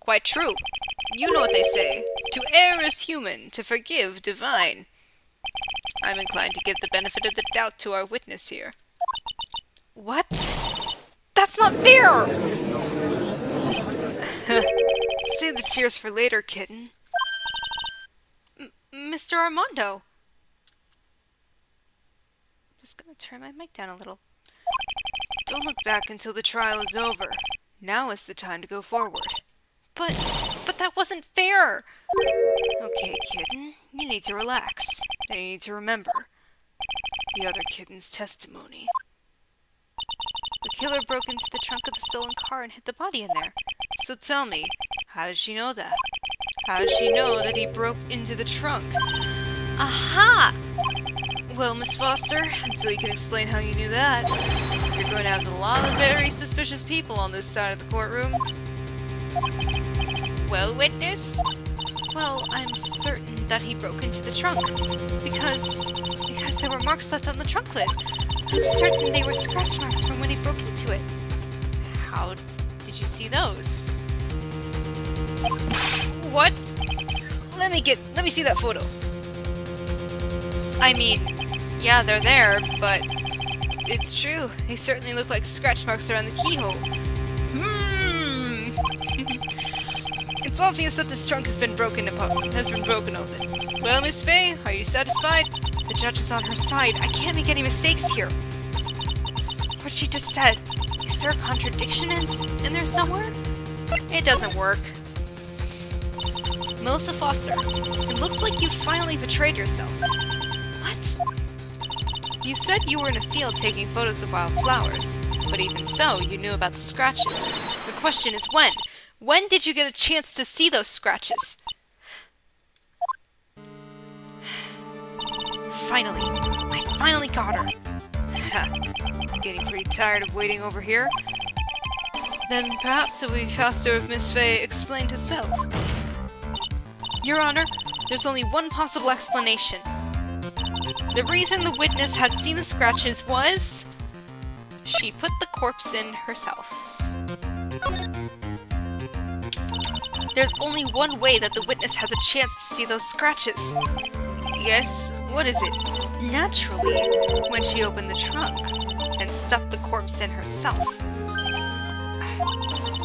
Quite true. You know what they say. To err is human, to forgive divine. I'm inclined to give the benefit of the doubt to our witness here. What? That's not fair! Save the tears for later, kitten. Mr. Armando! Just gonna turn my mic down a little. Don't look back until the trial is over. Now is the time to go forward. But that wasn't fair! Okay, kitten, you need to relax. And you need to remember the other kitten's testimony. The killer broke into the trunk of the stolen car and hid the body in there. So tell me, how did she know that? How does she know that he broke into the trunk? Aha! Well, Miss Foster, until you can explain how you knew that, you're going to have a lot of very suspicious people on this side of the courtroom. Well, witness? Well, I'm certain that he broke into the trunk. Because there were marks left on the trunk lid. I'm certain they were scratch marks from when he broke into it. How did you see those? What? Let me see that photo. I mean, yeah, they're there, but it's true. They certainly look like scratch marks around the keyhole. It's obvious that this trunk has been broken open. Well, Miss Fay, are you satisfied? The judge is on her side. I can't make any mistakes here. What she just said. Is there a contradiction in there somewhere? It doesn't work. Melissa Foster, it looks like you finally betrayed yourself. What? You said you were in a field taking photos of wildflowers, but even so, you knew about the scratches. The question is when? When did you get a chance to see those scratches? Finally. I finally got her. I'm getting pretty tired of waiting over here. Then perhaps it would be faster if Miss Fay explained herself. Your Honor, there's only one possible explanation. The reason the witness had seen the scratches was... she put the corpse in herself. There's only one way that the witness had the chance to see those scratches. Yes, what is it? Naturally, when she opened the trunk and stuffed the corpse in herself.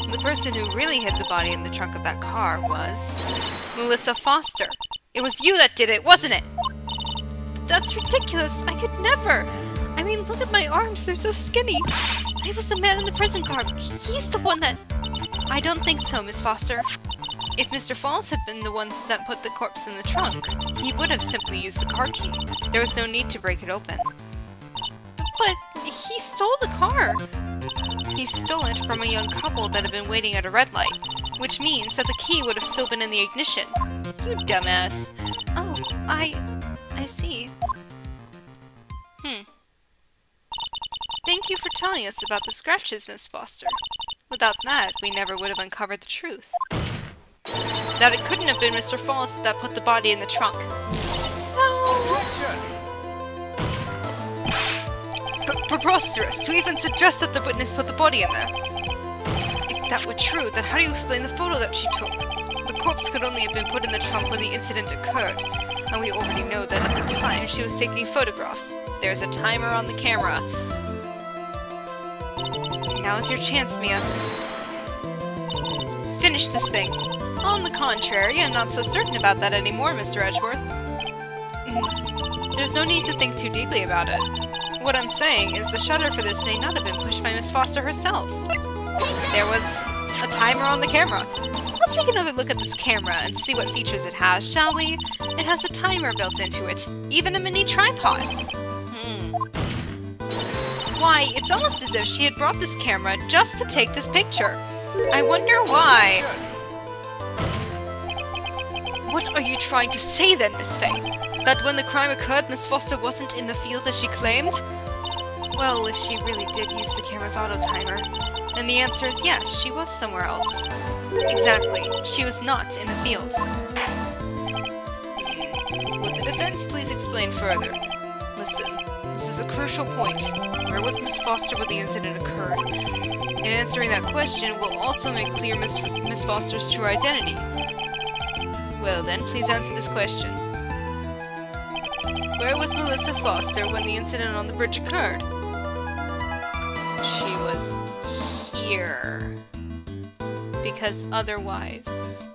The person who really hid the body in the trunk of that car was... Melissa Foster. It was you that did it, wasn't it? That's ridiculous. I could never. mean, look at my arms, they're so skinny. I was the man in the prison garb. He's the one that... I don't think so, Miss Foster. If Mr. Falls had been the one that put the corpse in the trunk, he would have simply used the car key. There was no need to break it open. But he stole the car. He stole it from a young couple that had been waiting at a red light, which means that the key would have still been in the ignition. You dumbass. Oh, I see. Thank you for telling us about the scratches, Miss Foster. Without that, we never would have uncovered the truth. That it couldn't have been Mr. Falls that put the body in the trunk. Preposterous to even suggest that the witness put the body in there. If that were true, then how do you explain the photo that she took? The corpse could only have been put in the trunk when the incident occurred, and we already know that at the time she was taking photographs. There's a timer on the camera. Now's your chance, Mia. Finish this thing. On the contrary, I'm not so certain about that anymore, Mr. Edgeworth. There's no need to think too deeply about it. What I'm saying is the shutter for this may not have been pushed by Miss Foster herself. There was a timer on the camera. Let's take another look at this camera and see what features it has, shall we? It has a timer built into it, even a mini tripod. Why, it's almost as if she had brought this camera just to take this picture. I wonder why. What are you trying to say then, Miss Fay? That when the crime occurred, Miss Foster wasn't in the field as she claimed? Well, if she really did use the camera's auto-timer, then the answer is yes, she was somewhere else. Exactly, she was not in the field. Would the defense please explain further? Listen, this is a crucial point. Where was Miss Foster when the incident occurred? In answering that question will also make clear Miss Foster's true identity. Well then, please answer this question. Where was Melissa Foster when the incident on the bridge occurred? She was here. Because otherwise...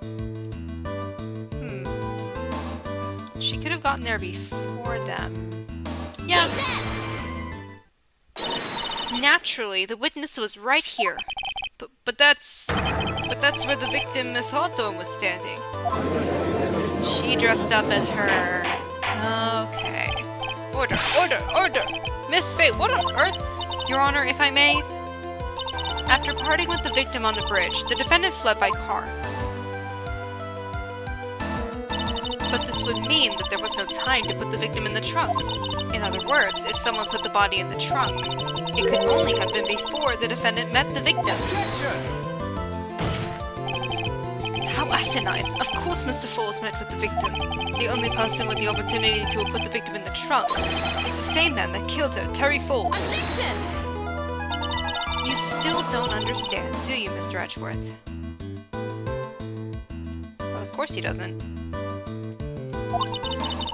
She could have gotten there before them. Yeah. Naturally, the witness was right here. But that's where the victim, Miss Hawthorne, was standing. She dressed up as her... Okay. Order, order, order! Miss Fay, what on earth? Your Honor, if I may? After parting with the victim on the bridge, the defendant fled by car. But this would mean that there was no time to put the victim in the trunk. In other words, if someone put the body in the trunk, it could only have been before the defendant met the victim. How asinine! Of course Mr. Falls met with the victim. The only person with the opportunity to have put the victim in the trunk is the same man that killed her, Terry Falls. You still don't understand, do you, Mr. Edgeworth? Well, of course he doesn't.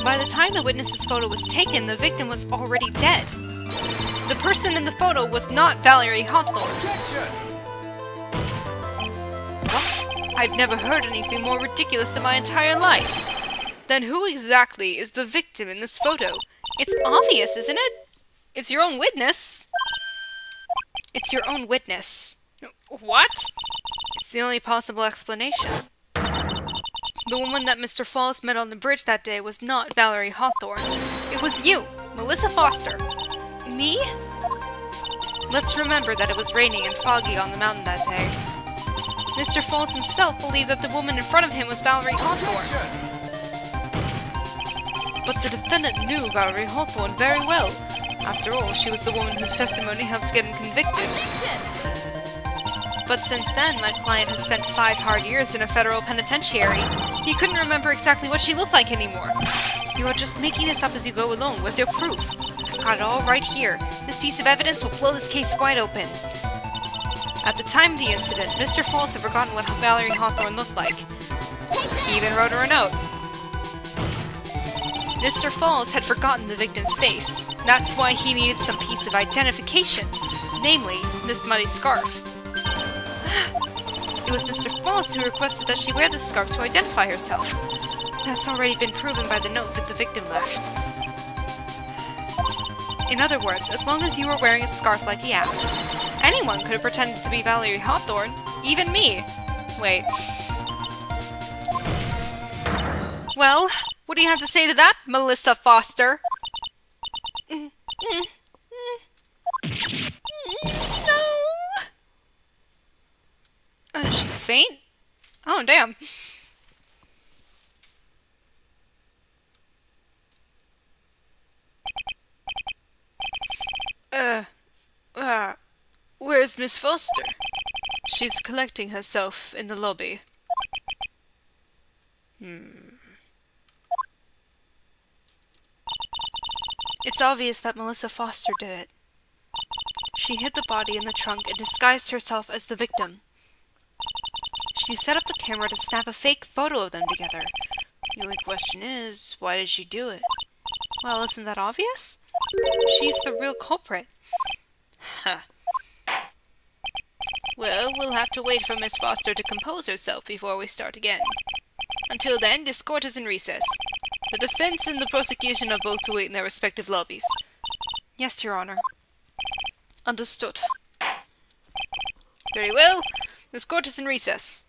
By the time the witness's photo was taken, the victim was already dead. The person in the photo was not Valerie Hawthorne. What? I've never heard anything more ridiculous in my entire life. Then who exactly is the victim in this photo? It's obvious, isn't it? It's your own witness. It's your own witness. What? It's the only possible explanation. The woman that Mr. Falls met on the bridge that day was not Valerie Hawthorne. It was you, Melissa Foster. Me? Let's remember that it was raining and foggy on the mountain that day. Mr. Falls himself believed that the woman in front of him was Valerie Hawthorne. But the defendant knew Valerie Hawthorne very well. After all, she was the woman whose testimony helped get him convicted. But since then, my client has spent 5 hard years in a federal penitentiary. He couldn't remember exactly what she looked like anymore. You are just making this up as you go along. Where's your proof? I've got it all right here. This piece of evidence will blow this case wide open. At the time of the incident, Mr. Falls had forgotten what Valerie Hawthorne looked like. He even wrote her a note. Mr. Falls had forgotten the victim's face. That's why he needed some piece of identification, namely, this muddy scarf. It was Mr. Falls who requested that she wear this scarf to identify herself. That's already been proven by the note that the victim left. In other words, as long as you were wearing a scarf like he asked, anyone could have pretended to be Valerie Hawthorne, even me. Wait. Well, what do you have to say to that, Melissa Foster? No! Oh, did she faint? Oh, damn. Where's Miss Foster? She's collecting herself in the lobby. It's obvious that Melissa Foster did it. She hid the body in the trunk and disguised herself as the victim. She set up the camera to snap a fake photo of them together. The only question is, why did she do it? Well, isn't that obvious? She's the real culprit. Huh. Well, we'll have to wait for Miss Foster to compose herself before we start again. Until then, this court is in recess. The defense and the prosecution are both to wait in their respective lobbies. Yes, Your Honor. Understood. Very well. This court is in recess.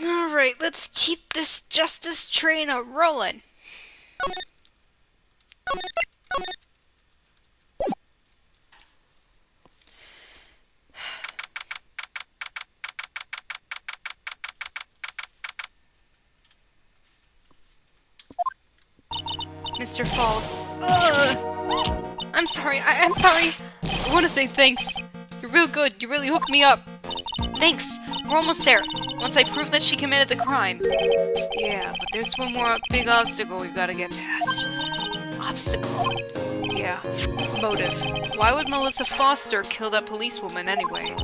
Alright, let's keep this justice train a-rolling. Mr. Falls. I'm sorry, I'm sorry. I want to say thanks. You're real good. You really hooked me up. Thanks. We're almost there. Once I prove that she committed the crime. Yeah, but there's one more big obstacle we've got to get past. Obstacle? Yeah. Motive. Why would Melissa Foster kill that policewoman anyway?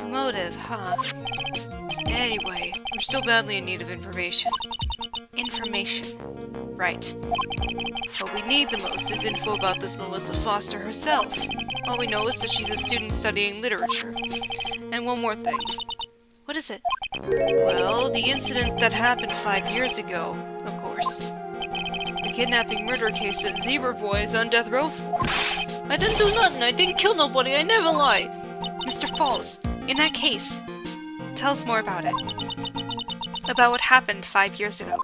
Motive, huh? Anyway, we're still badly in need of information. Information. Right. What we need the most is info about this Melissa Foster herself. All we know is that she's a student studying literature. And one more thing. What is it? Well, the incident that happened 5 years ago, of course. The kidnapping murder case that Zebra Boy is on death row for. I didn't do nothing. I didn't kill nobody. I never lie. Mr. Falls, in that case, tell us more about it. About what happened 5 years ago.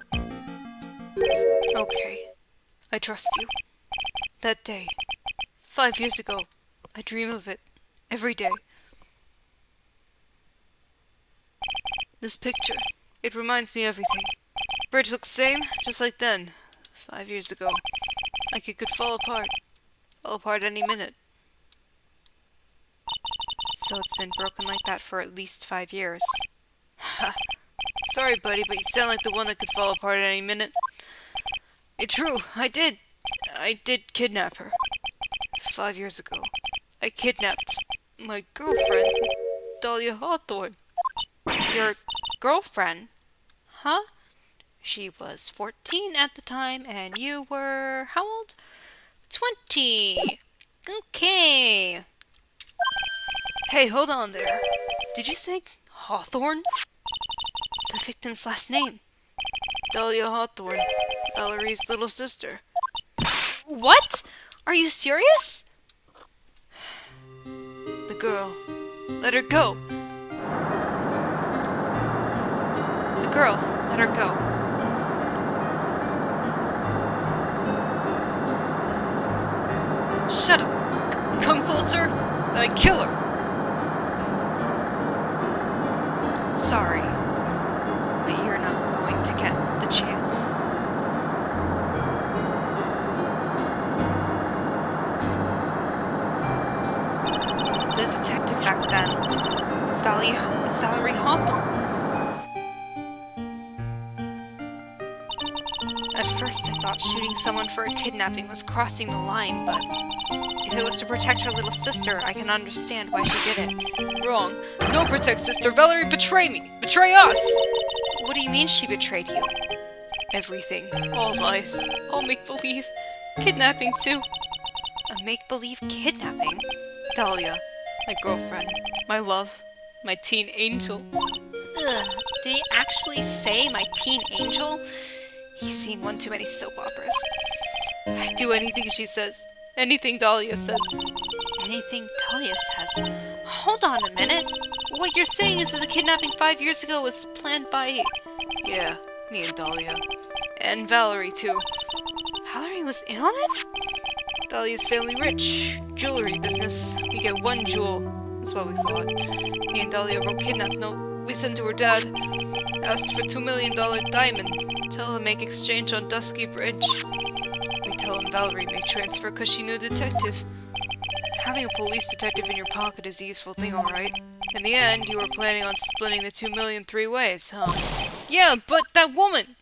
Okay. I trust you. That day, 5 years ago, I dream of it every day. This picture, it reminds me of everything. Bridge looks same, just like then, 5 years ago. Like it could fall apart any minute. So it's been broken like that for at least 5 years. Ha. Sorry, buddy, but you sound like the one that could fall apart at any minute. It's true, I did kidnap her. 5 years ago. I kidnapped my girlfriend, Dahlia Hawthorne. Your girlfriend? Huh? She was 14 at the time, and you were... how old? 20! Okay. Hey, hold on there. Did you say Hawthorne? The victim's last name. Dahlia Hawthorne, Valerie's little sister. What? Are you serious? The girl. Let her go. The girl. Let her go. Shut up. Come closer, then I kill her. Sorry, but you're not going to get the chance. The detective back then was Valerie Hawthorne. At first I thought shooting someone for a kidnapping was crossing the line, but if it was to protect her little sister, I can understand why she did it. Wrong. No protect sister. Valerie betrayed me. Betray us! What do you mean she betrayed you? Everything. All lies. All make-believe. Kidnapping, too. A make-believe kidnapping? Dahlia. My girlfriend. My love. My teen angel. Ugh, did he actually say my teen angel? He's seen one too many soap operas. I'd do anything she says. Anything Dahlia says. Anything Talia says. Hold on a minute. What you're saying is that the kidnapping 5 years ago was planned by... Yeah, me and Dahlia. And Valerie, too. Valerie was in on it? Dahlia's family rich. Jewelry business. We get 1 jewel. That's what we thought. Me and Dahlia wrote kidnap note. We sent to her dad. Asked for $2 million diamond. Tell him make exchange on Dusky Bridge. We tell him Valerie may transfer cause she knew the detective. Having a police detective in your pocket is a useful thing, alright. In the end, you were planning on splitting the 2 million 3 ways, huh? Yeah, but that woman!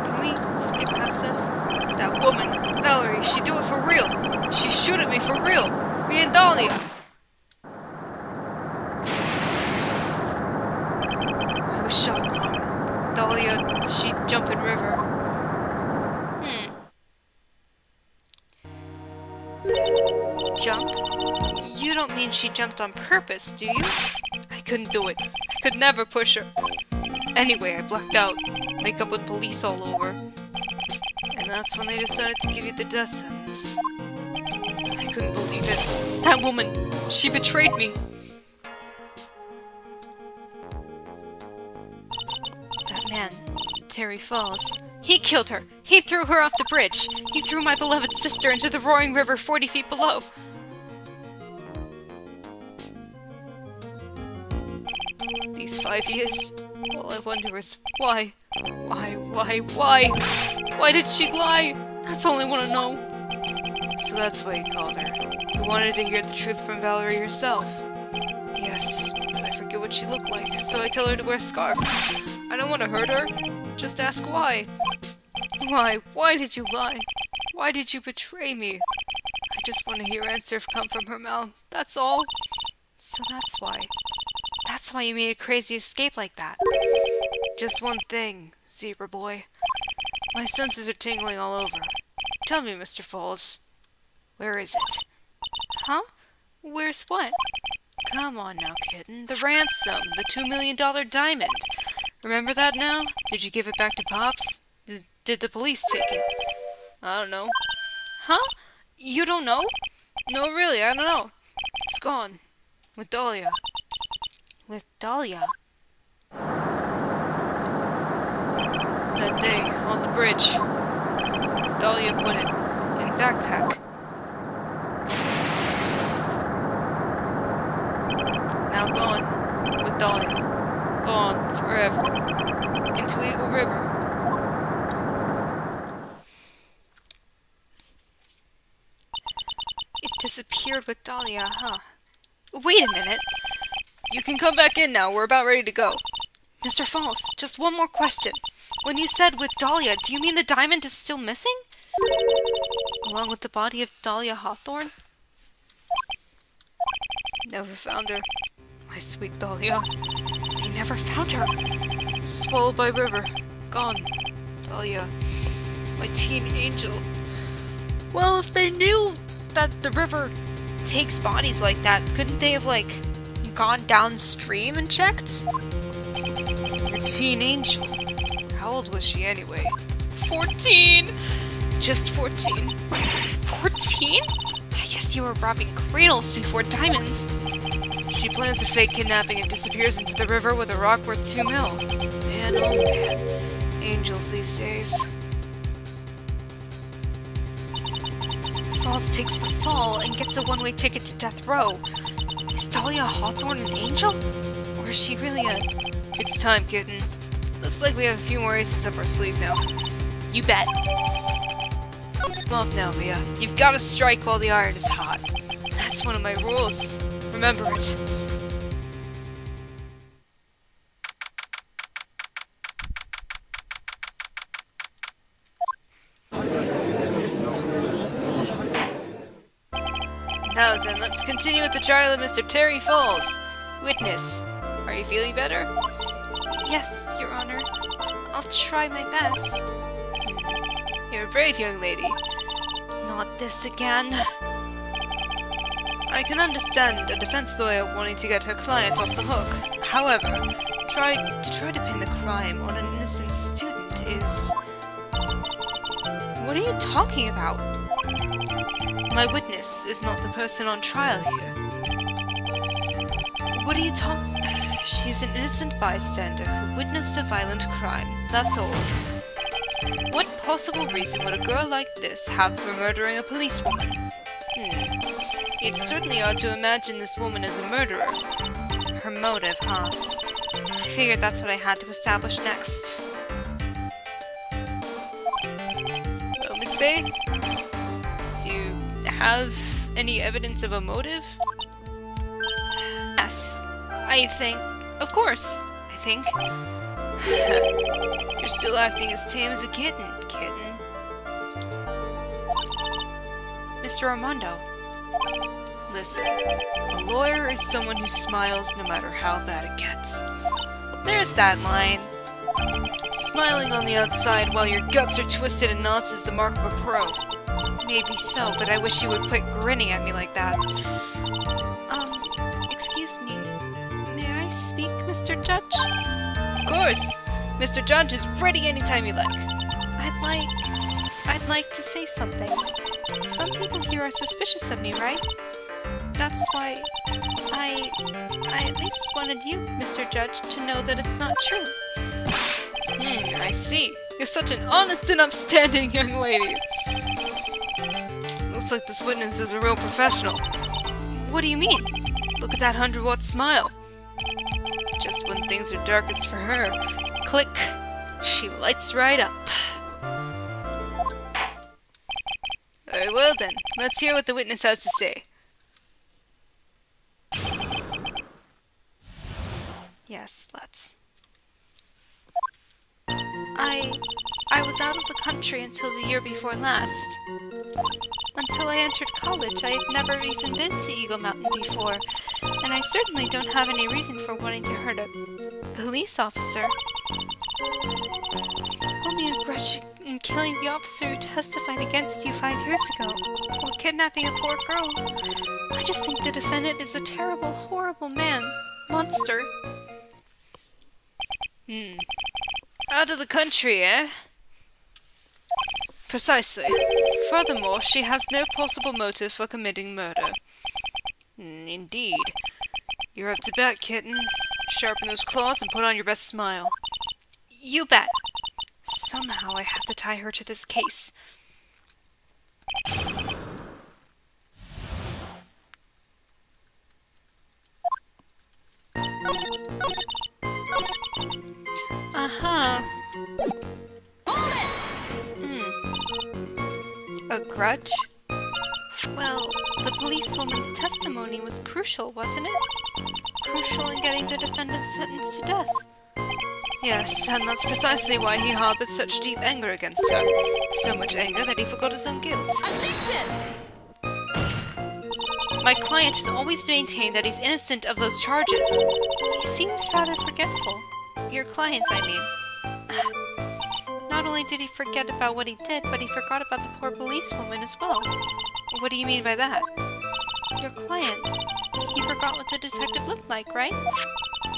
Can we skip past this? That woman, Valerie, she'd do it for real. She'd shoot at me for real. Me and Dahlia. I was shocked, Mom. Dahlia, she'd jump in river. Jump? You don't mean she jumped on purpose, do you? I couldn't do it. I could never push her. Anyway, I blacked out. Wake up with police all over. And that's when they decided to give you the death sentence. I couldn't believe it. That woman, she betrayed me. That man, Terry Falls. He killed her! He threw her off the bridge! He threw my beloved sister into the roaring river 40 feet below! These 5 years, all I wonder is why? Why did she lie? That's all I want to know. So that's why you called her. You wanted to hear the truth from Valerie herself. Yes, but I forget what she looked like, so I tell her to wear a scarf. I don't want to hurt her. Just ask why. Why? Why did you lie? Why did you betray me? I just want to hear answer come from her mouth. That's all. So that's why. That's why you made a crazy escape like that. Just one thing, zebra boy. My senses are tingling all over. Tell me, Mr. Falls. Where is it? Huh? Where's what? Come on now, kitten. The ransom. The $2 million diamond. Remember that now? Did you give it back to Pops? Did the police take it? I don't know. Huh? You don't know? No, really, I don't know. It's gone. With Dahlia. With Dahlia? That day, on the bridge. Dahlia put it in backpack. Now gone. With Dahlia. Gone forever. Into Eagle River. It disappeared with Dahlia, huh? Wait a minute! You can come back in now. We're about ready to go. Mr. Falls, just one more question. When you said with Dahlia, do you mean the diamond is still missing? Along with the body of Dahlia Hawthorne? Never found her. My sweet Dahlia. They never found her. Swallowed by river. Gone. Dahlia. My teen angel. Well, if they knew that the river takes bodies like that, couldn't they have, like, gone downstream and checked? Your teen angel. How old was she anyway? 14! Just 14. 14? I guess you were robbing cradles before diamonds. She plans a fake kidnapping and disappears into the river with a rock worth 2 mil. Man, oh man. Angels these days. Falls takes the fall and gets a one-way ticket to death row. Is Dahlia Hawthorne an angel? Or is she really a... It's time, kitten. Looks like we have a few more aces up our sleeve now. You bet. Come off now, Mia. You've got to strike while the iron is hot. That's one of my rules. Remember it. Now then, let's continue with the trial of Mr. Terry Falls. Witness, are you feeling better? Yes, Your Honor. I'll try my best. You're a brave young lady. Not this again. I can understand a defense lawyer wanting to get her client off the hook. However, try to pin the crime on an innocent student is... What are you talking about? My witness is not the person on trial here. What are you talking... She's an innocent bystander who witnessed a violent crime. That's all. What possible reason would a girl like this have for murdering a policewoman? It's certainly odd to imagine this woman as a murderer. Her motive, huh? I figured that's what I had to establish next. Well, Miss Faye? Do you have any evidence of a motive? Yes, I think... Of course, I think. You're still acting as tame as a kitten. Mr. Armando. Listen, a lawyer is someone who smiles no matter how bad it gets. There's that line. Smiling on the outside while your guts are twisted in knots is the mark of a pro. Maybe so, but I wish you would quit grinning at me like that. Excuse me. May I speak, Mr. Judge? Of course! Mr. Judge is ready anytime you like. I'd like to say something. Some people here are suspicious of me, right? That's why I at least wanted you, Mr. Judge, to know that it's not true. I see. You're such an honest and upstanding young lady. Looks like this witness is a real professional. What do you mean? Look at that 100-watt smile. Just when things are darkest for her, click, she lights right up. Very well then, let's hear what the witness has to say. Yes, let's. I was out of the country until the year before last. Until I entered college, I had never even been to Eagle Mountain before, and I certainly don't have any reason for wanting to hurt a police officer. Only a grudge in killing the officer who testified against you 5 years ago, or kidnapping a poor girl. I just think the defendant is a terrible, horrible man. Monster. Out of the country, eh? Precisely. Furthermore, she has no possible motive for committing murder. Indeed. You're up to bat, kitten. Sharpen those claws and put on your best smile. You bet. Somehow I have to tie her to this case. A grudge? Well, the policewoman's testimony was crucial, wasn't it? Crucial in getting the defendant sentenced to death. Yes, and that's precisely why he harbored such deep anger against her. So much anger that he forgot his own guilt. My client has always maintained that he's innocent of those charges. He seems rather forgetful. Your client, I mean. Not only did he forget about what he did, but he forgot about the poor policewoman as well. What do you mean by that? Your client. He forgot what the detective looked like, right?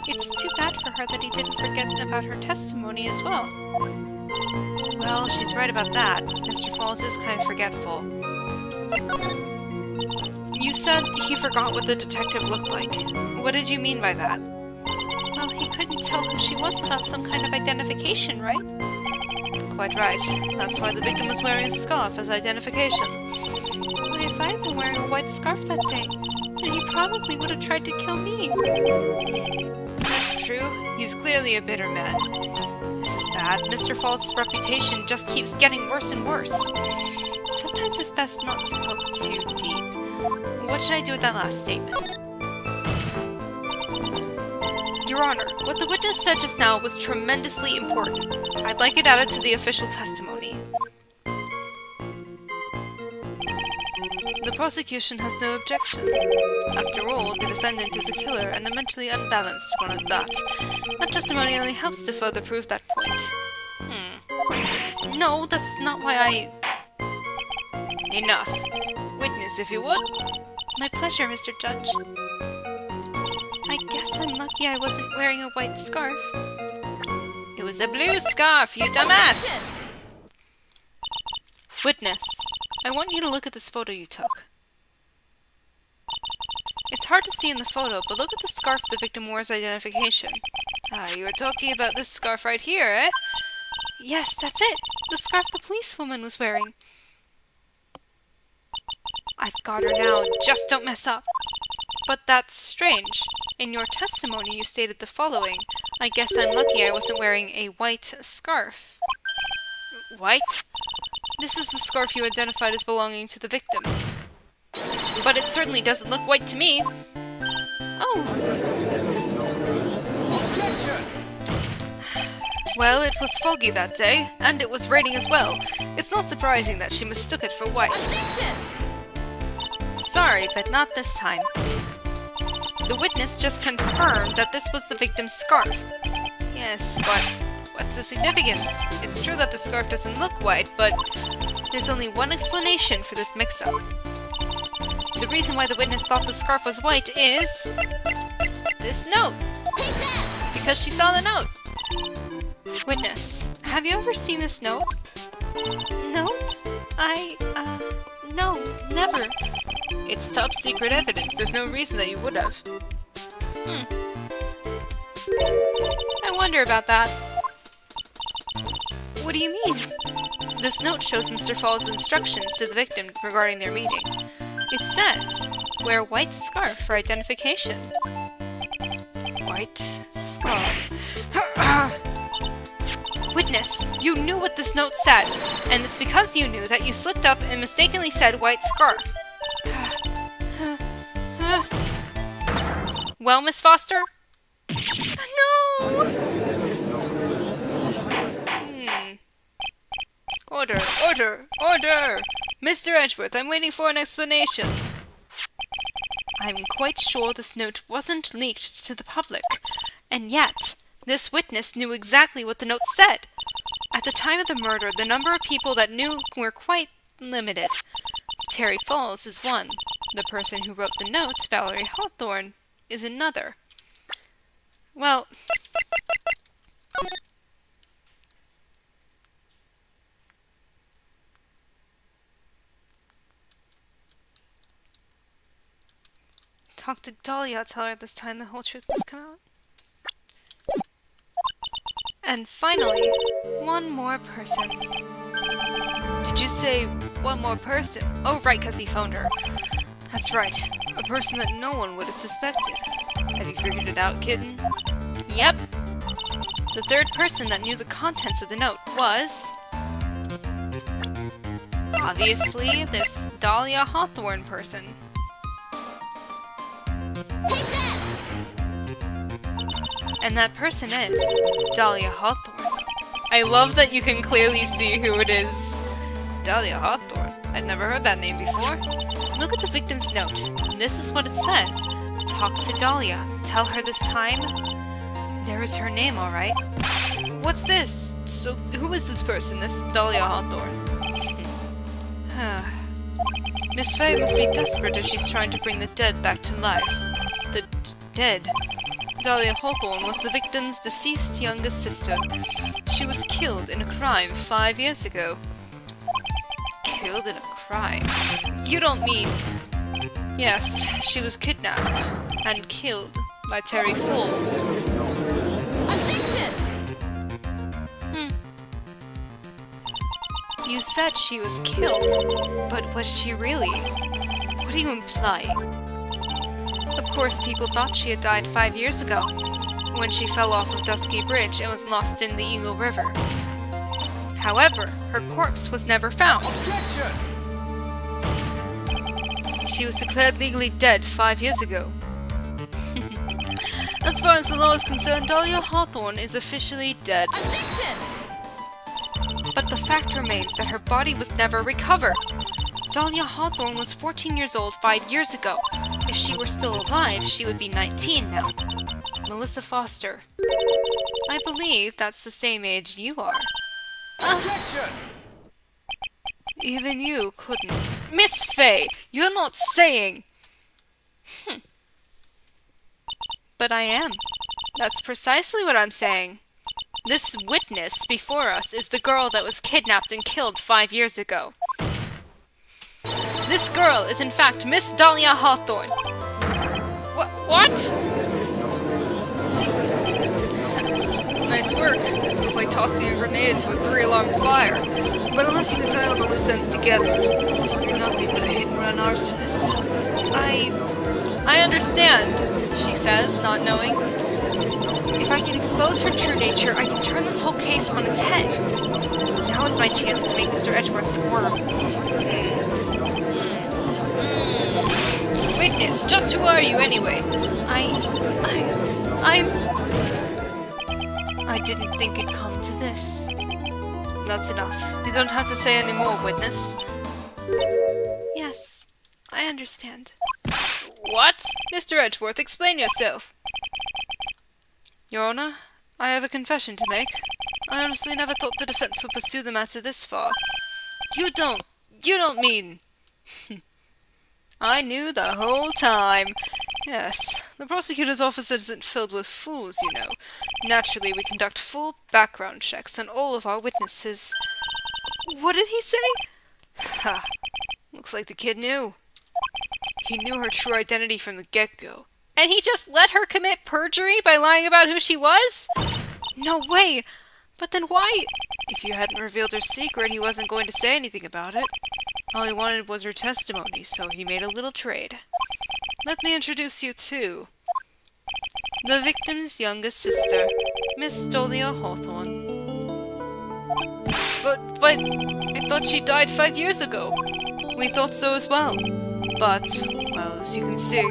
It's too bad for her that he didn't forget about her testimony as well. Well, she's right about that. Mr. Falls is kind of forgetful. You said he forgot what the detective looked like. What did you mean by that? Well, he couldn't tell who she was without some kind of identification, right? Quite right. That's why the victim was wearing a scarf as identification. Why, if I had been wearing a white scarf that day, then he probably would have tried to kill me. That's true. He's clearly a bitter man. This is bad. Mr. Falls' reputation just keeps getting worse and worse. Sometimes it's best not to poke too deep. What should I do with that last statement? Your Honor, what the witness said just now was tremendously important. I'd like it added to the official testimony. The prosecution has no objection. After all, the defendant is a killer and a mentally unbalanced one at that. That testimony only helps to further prove that point. No, that's not why I... Enough. Witness, if you would. My pleasure, Mr. Judge. I guess I'm lucky I wasn't wearing a white scarf. It was a blue scarf, you dumbass! Witness, I want you to look at this photo you took. It's hard to see in the photo, but look at the scarf the victim wore as identification. Ah, you were talking about this scarf right here, eh? Yes, that's it! The scarf the policewoman was wearing. I've got her now, just don't mess up. But that's strange. In your testimony you stated the following. I guess I'm lucky I wasn't wearing a white scarf. White? This is the scarf you identified as belonging to the victim. But it certainly doesn't look white to me. Oh. Well, it was foggy that day, and it was raining as well. It's not surprising that she mistook it for white. Sorry, but not this time. The witness just confirmed that this was the victim's scarf. Yes, but what's the significance? It's true that the scarf doesn't look white, but there's only one explanation for this mix-up. The reason why the witness thought the scarf was white is... this note! Because she saw the note! Witness, have you ever seen this note? Note? No, never. It's top secret evidence. There's no reason that you would have. I wonder about that. What do you mean? This note shows Mr. Fall's instructions to the victim regarding their meeting. It says, wear a white scarf for identification. White scarf. Witness, you knew what this note said, and it's because you knew that you slipped up and mistakenly said white scarf. Well, Miss Foster? No! Order, order, order! Mr. Edgeworth, I'm waiting for an explanation. I'm quite sure this note wasn't leaked to the public, and yet, this witness knew exactly what the note said. At the time of the murder, the number of people that knew were quite limited. Terry Falls is one. The person who wrote the note, Valerie Hawthorne, is another. Well... talk to Dahlia, tell her this time the whole truth must come out. And finally, one more person. Did you say one more person? Oh, right, because he phoned her. That's right. A person that no one would have suspected. Have you figured it out, kitten? Yep. The third person that knew the contents of the note was... obviously, this Dahlia Hawthorne person. And that person is Dahlia Hawthorne. I love that you can clearly see who it is. Dahlia Hawthorne. I'd never heard that name before. Look at the victim's note. This is what it says. Talk to Dahlia. Tell her this time. There is her name, alright. What's this? So, who is this person, this Dahlia Hawthorne? Miss Faye must be desperate if she's trying to bring the dead back to life. The dead? Dahlia Hawthorne was the victim's deceased youngest sister. She was killed in a crime 5 years ago. Killed in a crime? You don't mean... Yes, she was kidnapped and killed by Terry Falls. You said she was killed, but was she really? What do you imply? Of course, people thought she had died 5 years ago, when she fell off of Dusky Bridge and was lost in the Eagle River. However, her corpse was never found. Objection! She was declared legally dead 5 years ago. As far as the law is concerned, Dahlia Hawthorne is officially dead. Objection! But the fact remains that her body was never recovered. Dahlia Hawthorne was 14 years old 5 years ago. If she were still alive, she would be 19 now. Melissa Foster. I believe that's the same age you are. Objection! Even you couldn't. Miss Faye, you're not saying... But I am. That's precisely what I'm saying. This witness before us is the girl that was kidnapped and killed 5 years ago. This girl is in fact Miss Dahlia Hawthorne. What? Nice work. It was like tossing a grenade into a 3-alarm fire. But unless you can tie all the loose ends together, you're nothing but a hit-and-run arsonist. I understand, she says, not knowing. If I can expose her true nature, I can turn this whole case on its head. Now is my chance to make Mr. Edgeworth squirm. Witness, just who are you anyway? I didn't think it'd come to this. That's enough. You don't have to say any more, witness. Yes, I understand. What? Mr. Edgeworth, explain yourself. Your Honor, I have a confession to make. I honestly never thought the defense would pursue the matter this far. You don't mean... I knew the whole time. Yes, the prosecutor's office isn't filled with fools, you know. Naturally, we conduct full background checks on all of our witnesses. What did he say? Ha! Looks like the kid knew. He knew her true identity from the get-go. And he just let her commit perjury by lying about who she was? No way! But then why? If you hadn't revealed her secret, he wasn't going to say anything about it. All he wanted was her testimony, so he made a little trade. Let me introduce you to the victim's youngest sister, Miss Dahlia Hawthorne. But, I thought she died 5 years ago. We thought so as well. But, well, as you can see...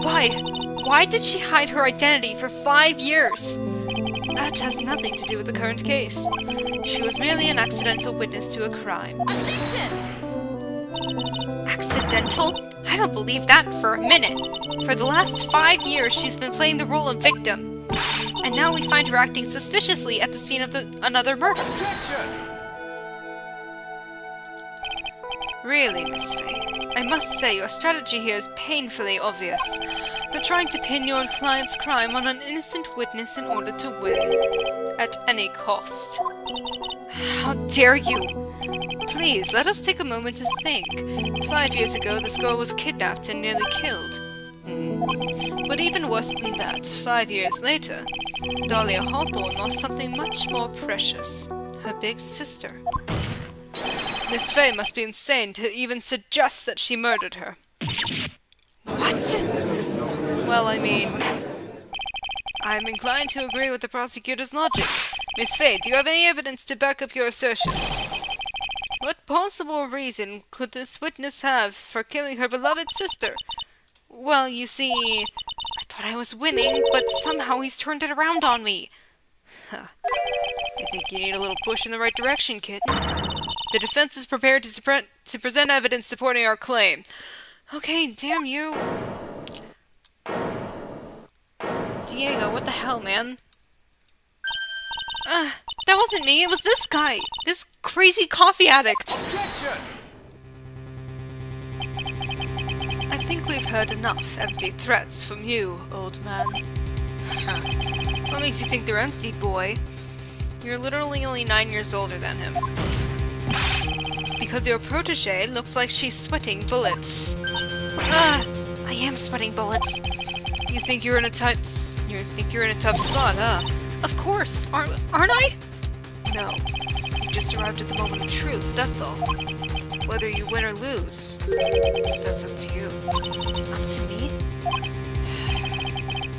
Why did she hide her identity for 5 years? That has nothing to do with the current case. She was merely an accidental witness to a crime. Accidental? I don't believe that for a minute. For the last 5 years, she's been playing the role of victim. And now we find her acting suspiciously at the scene of another murder. Really, Miss Faye, I must say your strategy here is painfully obvious. You're trying to pin your client's crime on an innocent witness in order to win. At any cost. How dare you! Please, let us take a moment to think. 5 years ago, this girl was kidnapped and nearly killed. But even worse than that, 5 years later, Dahlia Hawthorne lost something much more precious. Her big sister. Miss Faye must be insane to even suggest that she murdered her. What? Well, I mean... I'm inclined to agree with the prosecutor's logic. Miss Faye, do you have any evidence to back up your assertion? What possible reason could this witness have for killing her beloved sister? Well, you see, I thought I was winning, but somehow he's turned it around on me. Huh. I think you need a little push in the right direction, kid. The defense is prepared to present evidence supporting our claim. Okay, damn you. Diego, what the hell, man? That wasn't me, it was this guy! This crazy coffee addict! I think we've heard enough empty threats from you, old man. What makes you think they're empty, boy? You're literally only 9 years older than him. Because your protege looks like she's sweating bullets. I am sweating bullets. You think you're in a tough spot, huh? Of course, aren't I? No. You just arrived at the moment of truth, that's all. Whether you win or lose, that's up to you. Up to me?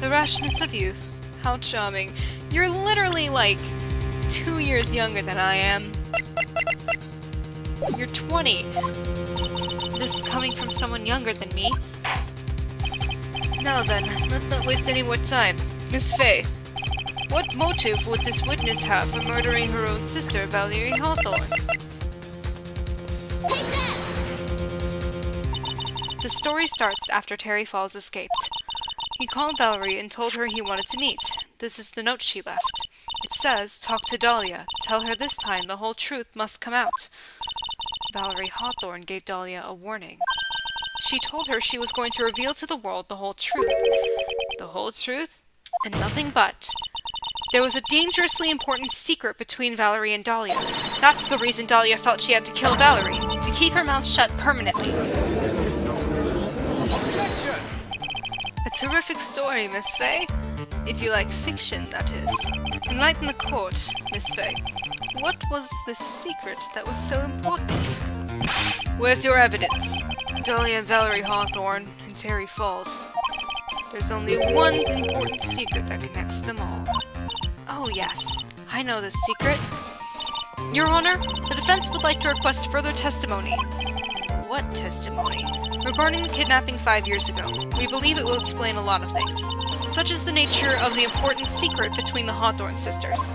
The rashness of youth. How charming. You're literally like 2 years younger than I am. You're 20. This is coming from someone younger than me. Now then, let's not waste any more time. Miss Faye, what motive would this witness have for murdering her own sister, Valerie Hawthorne? The story starts after Terry Falls escaped. He called Valerie and told her he wanted to meet. This is the note she left. It says, "Talk to Dahlia. Tell her this time the whole truth must come out." Valerie Hawthorne gave Dahlia a warning. She told her she was going to reveal to the world the whole truth. The whole truth? And nothing but. There was a dangerously important secret between Valerie and Dahlia. That's the reason Dahlia felt she had to kill Valerie, to keep her mouth shut permanently. Objection! A terrific story, Miss Faye. If you like fiction, that is. Enlighten the court, Miss Faye. What was the secret that was so important? Where's your evidence? Dahlia and Valerie Hawthorne and Terry Falls. There's only one important secret that connects them all. Oh yes, I know this secret. Your Honor, the defense would like to request further testimony. What testimony? Regarding the kidnapping 5 years ago. We believe it will explain a lot of things, such as the nature of the important secret between the Hawthorne sisters.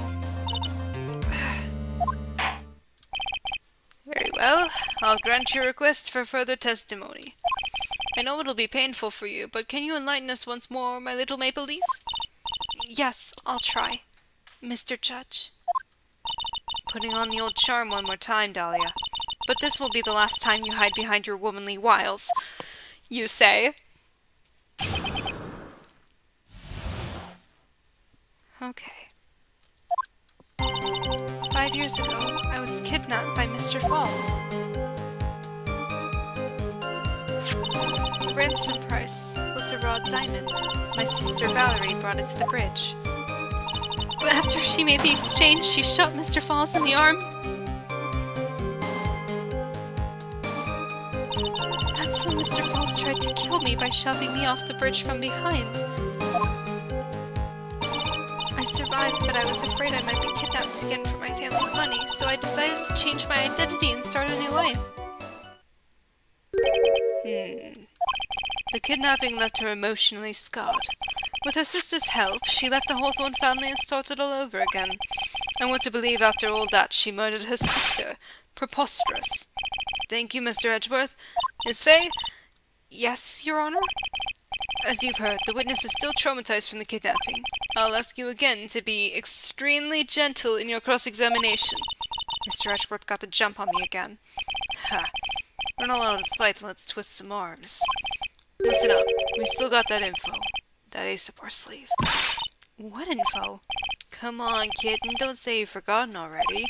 Very well, I'll grant your request for further testimony. I know it'll be painful for you, but can you enlighten us once more, my little maple leaf? Yes, I'll try, Mr. Judge. Putting on the old charm one more time, Dahlia. But this will be the last time you hide behind your womanly wiles. You say? Okay. 5 years ago, I was kidnapped by Mr. Falls. The ransom price was a raw diamond. My sister Valerie brought it to the bridge. But after she made the exchange, she shot Mr. Falls in the arm. That's when Mr. Falls tried to kill me by shoving me off the bridge from behind. I survived, but I was afraid I might be kidnapped again for my family's money, so I decided to change my identity and start a new life. The kidnapping left her emotionally scarred. With her sister's help, she left the Hawthorne family and started all over again. And what to believe after all that, she murdered her sister. Preposterous. Thank you, Mr. Edgeworth. Miss Faye? Yes, Your Honor? As you've heard, the witness is still traumatized from the kidnapping. I'll ask you again to be extremely gentle in your cross-examination. Mr. Edgeworth got the jump on me again. Ha. We're not allowed to fight, let's twist some arms. Listen up, we've still got that info. That ace up our sleeve. What info? Come on, kitten, don't say you've forgotten already.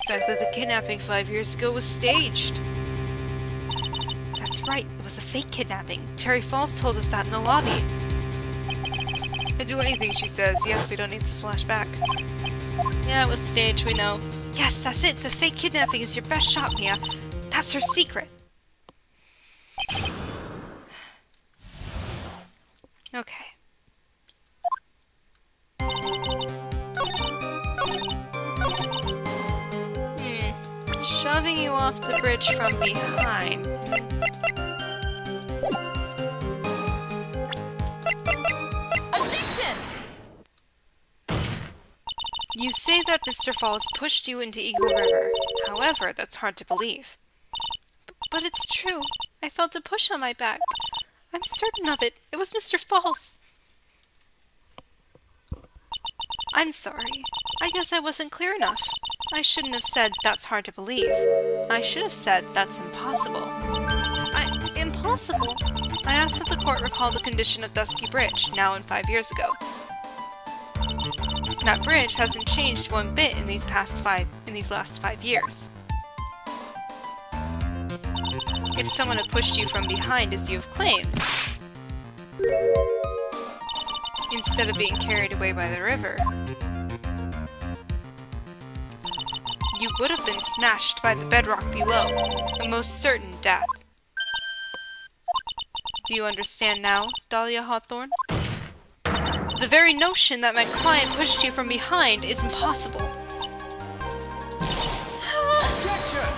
The fact that the kidnapping 5 years ago was staged. That's right, it was a fake kidnapping. Terry Falls told us that in the lobby. I'd do anything she says. Yes, we don't need to splash back. Yeah, it was staged, we know. Yes, that's it. The fake kidnapping is your best shot, Mia. That's her secret. Okay. Shoving you off the bridge from behind. Objection! You say that Mr. Falls pushed you into Eagle River. However, that's hard to believe. But it's true. I felt a push on my back. I'm certain of it. It was Mr. Falls. I'm sorry. I guess I wasn't clear enough. I shouldn't have said that's hard to believe. I should have said that's impossible. Impossible? I asked that the court recall the condition of Dusky Bridge, now and 5 years ago. That bridge hasn't changed one bit in these last 5 years. If someone had pushed you from behind as you've claimed, instead of being carried away by the river, you would have been smashed by the bedrock below, a most certain death. Do you understand now, Dahlia Hawthorne? The very notion that my client pushed you from behind is impossible. Objection!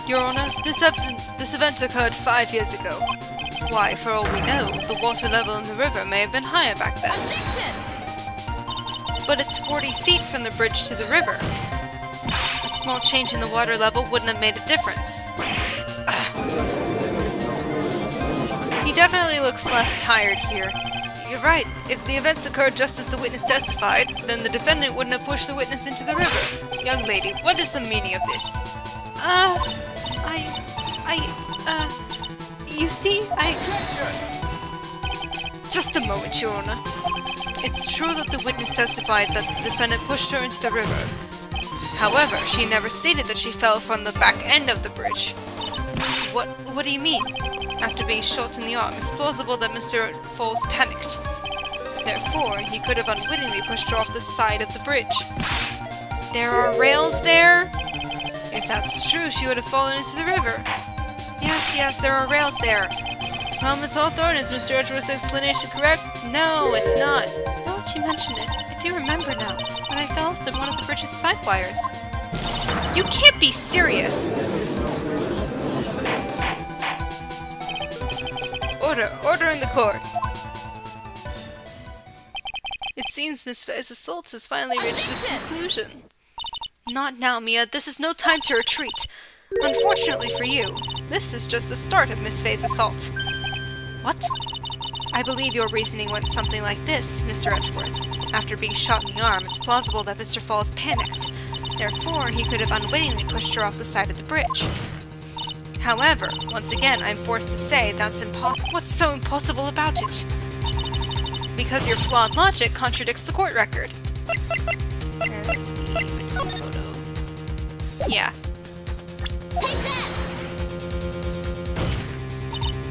Your Honor, this event occurred 5 years ago. Why, for all we know, the water level in the river may have been higher back then. Objection! But it's 40 feet from the bridge to the river. A small change in the water level wouldn't have made a difference. He definitely looks less tired here. You're right. If the events occurred just as the witness testified, then the defendant wouldn't have pushed the witness into the You see, Objection! Just a moment, Your Honor. It's true that the witness testified that the defendant pushed her into the river. However, she never stated that she fell from the back end of the bridge. What do you mean? After being shot in the arm, it's plausible that Mr. Falls panicked. Therefore, he could have unwittingly pushed her off the side of the bridge. There are rails there? If that's true, she would have fallen into the river. Yes, there are rails there. Well, Miss Hawthorne, is Mr. Edgeworth's explanation correct? No, it's not. Now that you mention it, I do remember now, when I fell off one of the bridge's side wires. You can't be serious! Order in the court! It seems Miss Faye's assault has finally reached its conclusion. Not now, Mia. This is no time to retreat. Unfortunately for you, this is just the start of Miss Faye's assault. What? I believe your reasoning went something like this, Mr. Edgeworth. After being shot in the arm, it's plausible that Mr. Falls panicked. Therefore, he could have unwittingly pushed her off the side of the bridge. However, once again, I'm forced to say that's impossible. What's so impossible about it? Because your flawed logic contradicts the court record. There's the witness's photo. Yeah.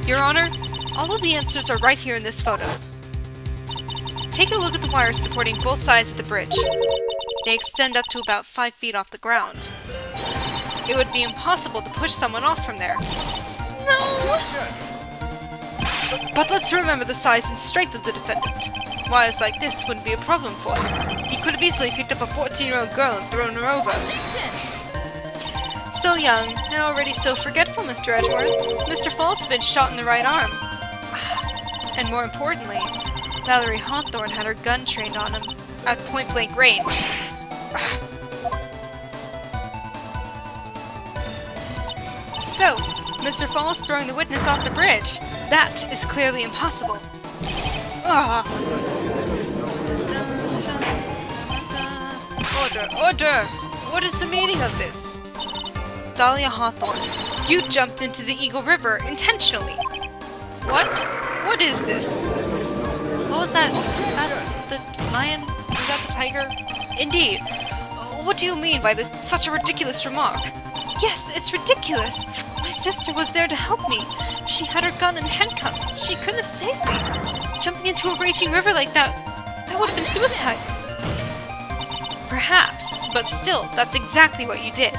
Your Honor, all of the answers are right here in this photo. Take a look at the wires supporting both sides of the bridge. They extend up to about 5 feet off the ground. It would be impossible to push someone off from there. No! But let's remember the size and strength of the defendant. Wires like this wouldn't be a problem for him. He could have easily picked up a 14-year-old girl and thrown her over. So young, and already so forgetful, Mr. Edgeworth. Mr. Falls had been shot in the right arm. And more importantly, Valerie Hawthorne had her gun trained on him at point-blank range. So, Mr. Falls throwing the witness off the bridge. That is clearly impossible. Order! What is the meaning of this? Dahlia Hawthorne, you jumped into the Eagle River intentionally. What? What is this? What was that? Was that the lion? Was that the tiger? Indeed. What do you mean by this? Such a ridiculous remark. Yes, it's ridiculous. My sister was there to help me. She had her gun and handcuffs. She could have saved me. Jumping into a raging river like that would have been suicide. Perhaps, but still, that's exactly what you did.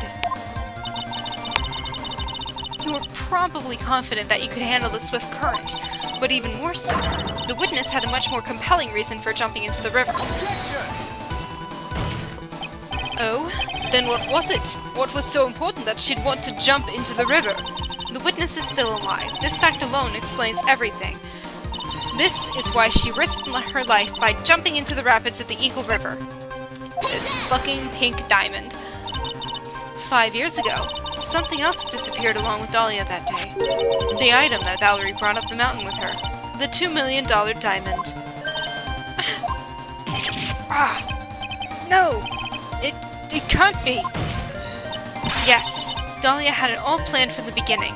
You were probably confident that you could handle the swift current, but even more so, the witness had a much more compelling reason for jumping into the river. Oh? Then what was it? What was so important that she'd want to jump into the river? The witness is still alive. This fact alone explains everything. This is why she risked her life by jumping into the rapids of the Eagle River. This fucking pink diamond. 5 years ago, something else disappeared along with Dahlia that day. The item that Valerie brought up the mountain with her. The $2 million diamond. No! It can't be! Yes, Dahlia had it all planned from the beginning.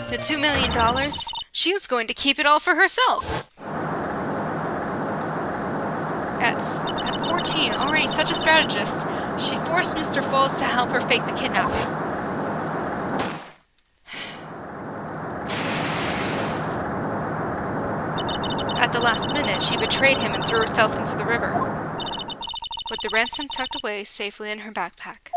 The $2 million? She was going to keep it all for herself! At 14, already such a strategist, she forced Mr. Falls to help her fake the kidnapping. At the last minute, she betrayed him and threw herself into the river, with the ransom tucked away safely in her backpack.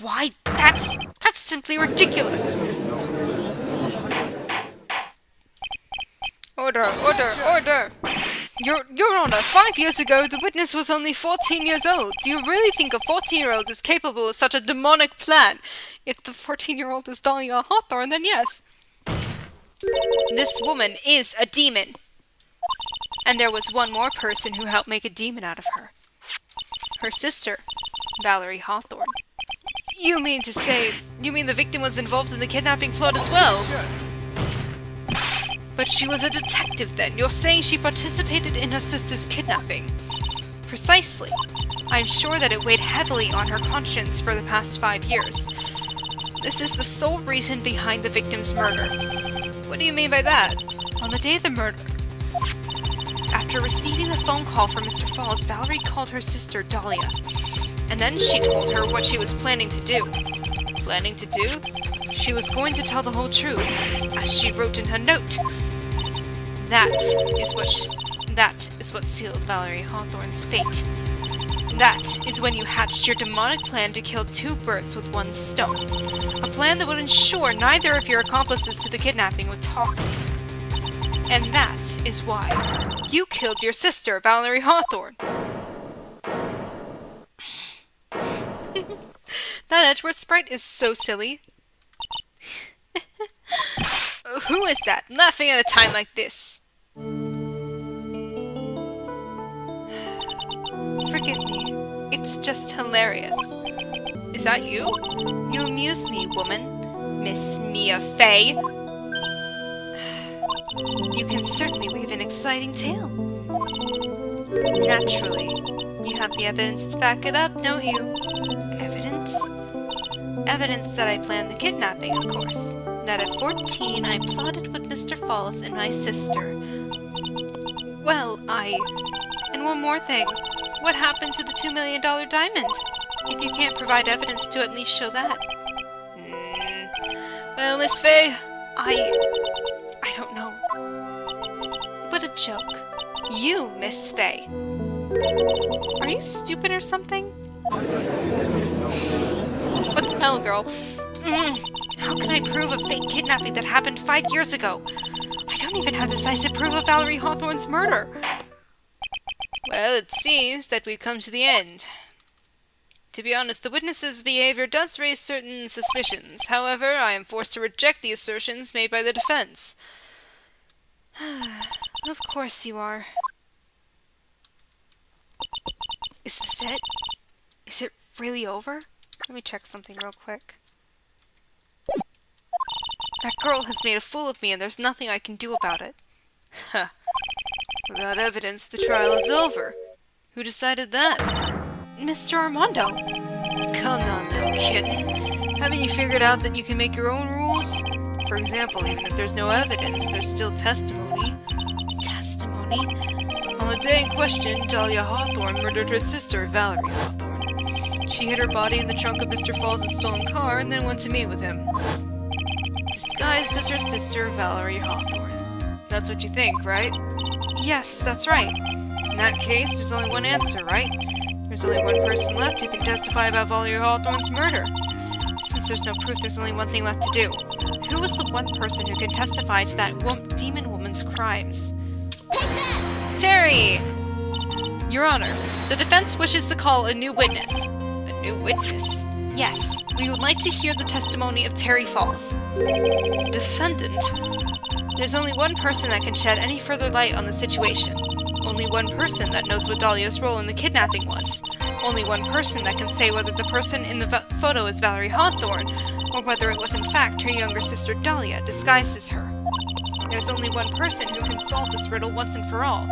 Why, that's simply ridiculous! Order! Your Honor, 5 years ago, the witness was only 14 years old. Do you really think a 14-year-old is capable of such a demonic plan? If the 14-year-old is Dahlia Hawthorne, then yes. This woman is a demon. And there was one more person who helped make a demon out of her. Her sister, Valerie Hawthorne. You mean the victim was involved in the kidnapping plot as well? But she was a detective then. You're saying she participated in her sister's kidnapping? Precisely. I'm sure that it weighed heavily on her conscience for the past 5 years. This is the sole reason behind the victim's murder. What do you mean by that? On the day of the murder, after receiving a phone call from Mr. Falls, Valerie called her sister Dahlia. And then she told her what she was planning to do. Planning to do? She was going to tell the whole truth, as she wrote in her note. That is what sealed Valerie Hawthorne's fate. That is when you hatched your demonic plan to kill 2 birds with 1 stone. A plan that would ensure neither of your accomplices to the kidnapping would talk. And that is why you killed your sister, Valerie Hawthorne. That Edgeworth sprite is so silly. Who is that, laughing at a time like this? Forgive me. It's just hilarious. Is that you? You amuse me, woman. Miss Mia Fey. You can certainly weave an exciting tale. Naturally. You have the evidence to back it up, don't you? Evidence? Evidence that I planned the kidnapping, of course. That at 14 I plotted with Mr. Falls and my sister. Well, And one more thing. What happened to the $2 million diamond? If you can't provide evidence to at least show that. Well, Miss Fey, I don't know. What a joke. You, Miss Fey. Are you stupid or something? What the hell, girl? How can I prove a fake kidnapping that happened 5 years ago? I don't even have decisive proof of Valerie Hawthorne's murder. Well, it seems that we've come to the end. To be honest, the witness's behavior does raise certain suspicions. However, I am forced to reject the assertions made by the defense. Of course you are. Is this it? Is it really over? Let me check something real quick. That girl has made a fool of me and there's nothing I can do about it. Huh. Without evidence, the trial is over. Who decided that? Mr. Armando. Come on now, kitten. Haven't you figured out that you can make your own rules? For example, even if there's no evidence, there's still testimony. Testimony? On the day in question, Dahlia Hawthorne murdered her sister, Valerie Hawthorne. She hid her body in the trunk of Mr. Falls' stolen car and then went to meet with him. Disguised as her sister, Valerie Hawthorne. That's what you think, right? Yes, that's right. In that case, there's only one answer, right? There's only one person left who can testify about Valerie Hawthorne's murder. Since there's no proof, there's only one thing left to do. Who was the one person who can testify to that demon woman's crimes? Take that! Terry! Your Honor, the defense wishes to call a new witness. A new witness? Yes, we would like to hear the testimony of Terry Falls. The defendant? There's only one person that can shed any further light on the situation. Only one person that knows what Dahlia's role in the kidnapping was. Only one person that can say whether the person in the photo is Valerie Hawthorne, or whether it was in fact her younger sister Dahlia disguised as her. There's only one person who can solve this riddle once and for all,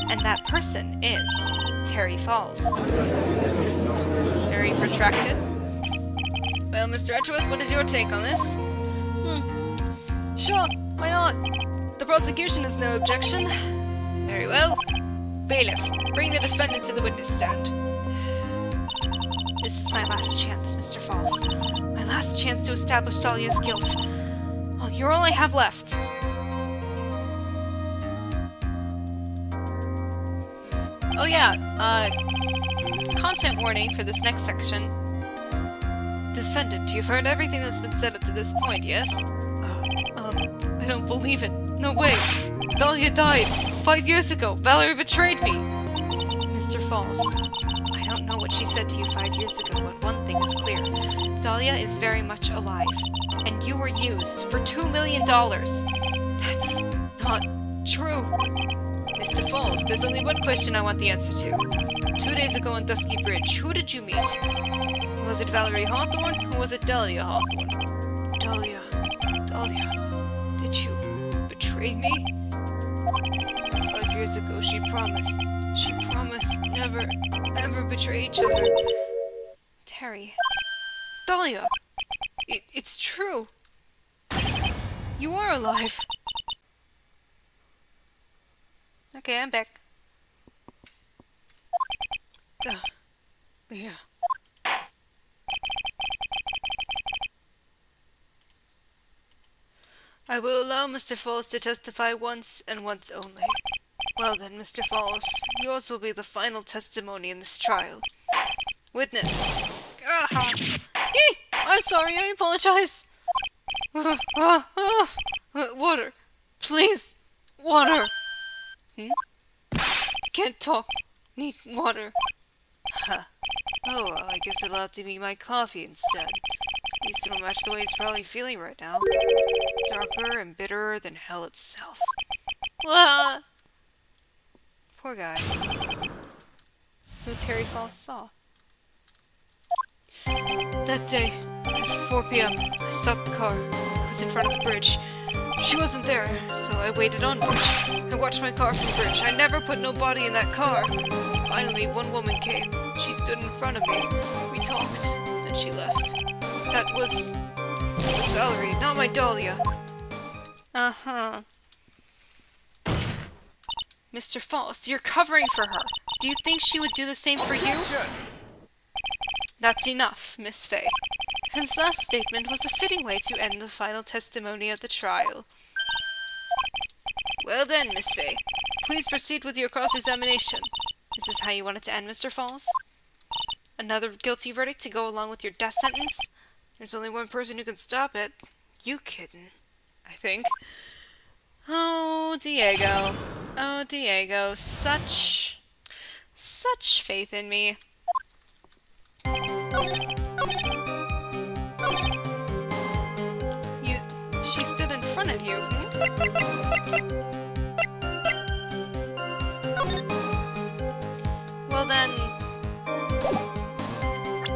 and that person is Terry Falls. Very protracted. Well, Mr. Edgeworth, what is your take on this? Sure, why not? The prosecution has no objection. Very well. Bailiff, bring the defendant to the witness stand. This is my last chance, Mr. Falls. My last chance to establish Dahlia's guilt. Well, you're all I have left. Oh yeah, content warning for this next section. Defendant, you've heard everything that's been said up to this point, yes? I don't believe it. No way. Dahlia died 5 years ago. Valerie betrayed me. Mr. Falls, I don't know what she said to you 5 years ago, but one thing is clear. Dahlia is very much alive, and you were used for $2 million. That's not true. Mr. Falls, there's only one question I want the answer to. 2 days ago on Dusky Bridge, who did you meet? Was it Valerie Hawthorne, or was it Dahlia Hawthorne? Dahlia. Did you betray me? 5 years ago, she promised never, ever betray each other. Terry. Dahlia! It's true! You are alive! Okay, I'm back. Yeah. I will allow Mr. Falls to testify once and once only. Well then, Mr. Falls, yours will be the final testimony in this trial. Witness. I'm sorry, I apologize! Water! Please! Water! Can't talk. Need water. Huh. Oh, well, I guess it'll have to be my coffee instead. At least it'll match the way it's probably feeling right now. Darker and bitterer than hell itself. Poor guy. Who Terry Falls saw. That day, at 4 p.m., I stopped the car. I was in front of the bridge. She wasn't there, so I waited on bridge. I watched my car from the bridge. I never put no body in that car. Finally, one woman came. She stood in front of me. We talked, and she left. That was Valerie, not my Dahlia. Uh-huh. Mr. Falls, you're covering for her. Do you think she would do the same for you? That's enough, Miss Fay. His last statement was a fitting way to end the final testimony of the trial. Well then, Miss Fay, please proceed with your cross-examination. Is this how you want it to end, Mr. Falls? Another guilty verdict to go along with your death sentence? There's only one person who can stop it. You kiddin', I think. Oh, Diego. Oh, Diego. Such faith in me. She stood in front of you. Well then,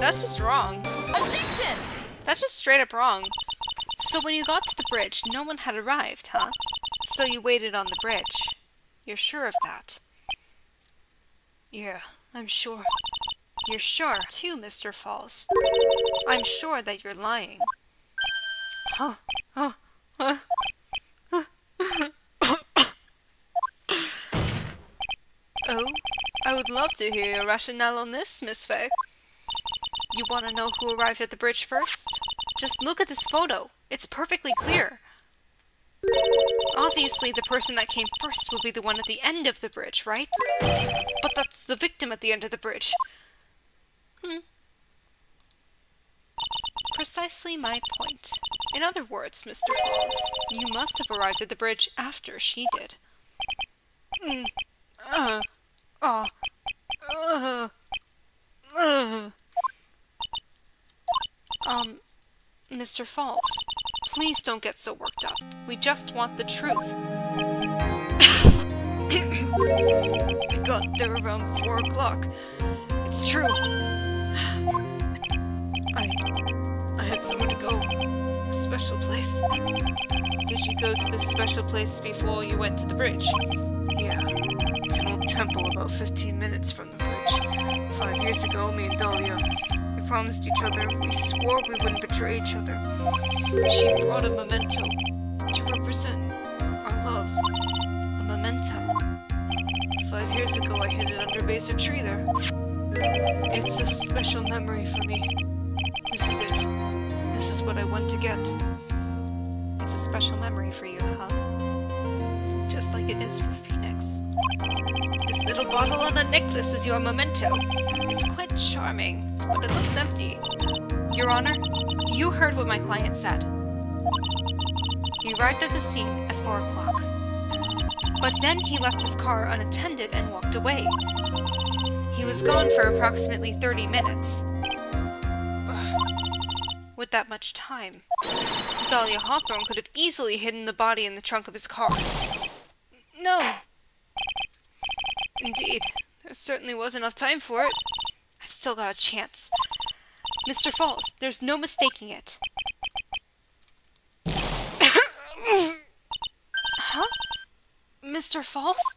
that's just wrong. Objection! That's just straight up wrong. So when you got to the bridge, no one had arrived, huh? So you waited on the bridge. You're sure of that? Yeah, I'm sure. You're sure, too, Mr. Falls. I'm sure that you're lying. Oh, I would love to hear your rationale on this, Miss Fay. You want to know who arrived at the bridge first? Just look at this photo. It's perfectly clear. Obviously, the person that came first will be the one at the end of the bridge, right? But that's the victim at the end of the bridge. Precisely my point. In other words, Mr. Falls, you must have arrived at the bridge after she did. Mr. Falls, please don't get so worked up. We just want the truth. I got there around 4 o'clock. It's true. I had somewhere to go. A special place. Did you go to this special place before you went to the bridge? Yeah. It's an old temple about 15 minutes from the bridge. 5 years ago, me and Dahlia, we promised each other, we swore we wouldn't betray each other. She brought a memento to represent our love. A memento. 5 years ago, I hid it under a base of tree there. It's a special memory for me. This is it. This is what I want to get. It's a special memory for you, huh? Just like it is for Phoenix. This little bottle on a necklace is your memento. It's quite charming, but it looks empty. Your Honor, you heard what my client said. He arrived at the scene at 4 o'clock. But then he left his car unattended and walked away. He was gone for approximately 30 minutes. With that much time, Dahlia Hawthorne could have easily hidden the body in the trunk of his car. No! Indeed, there certainly was enough time for it. I've still got a chance. Mr. Falls, there's no mistaking it. Huh? Mr. Falls?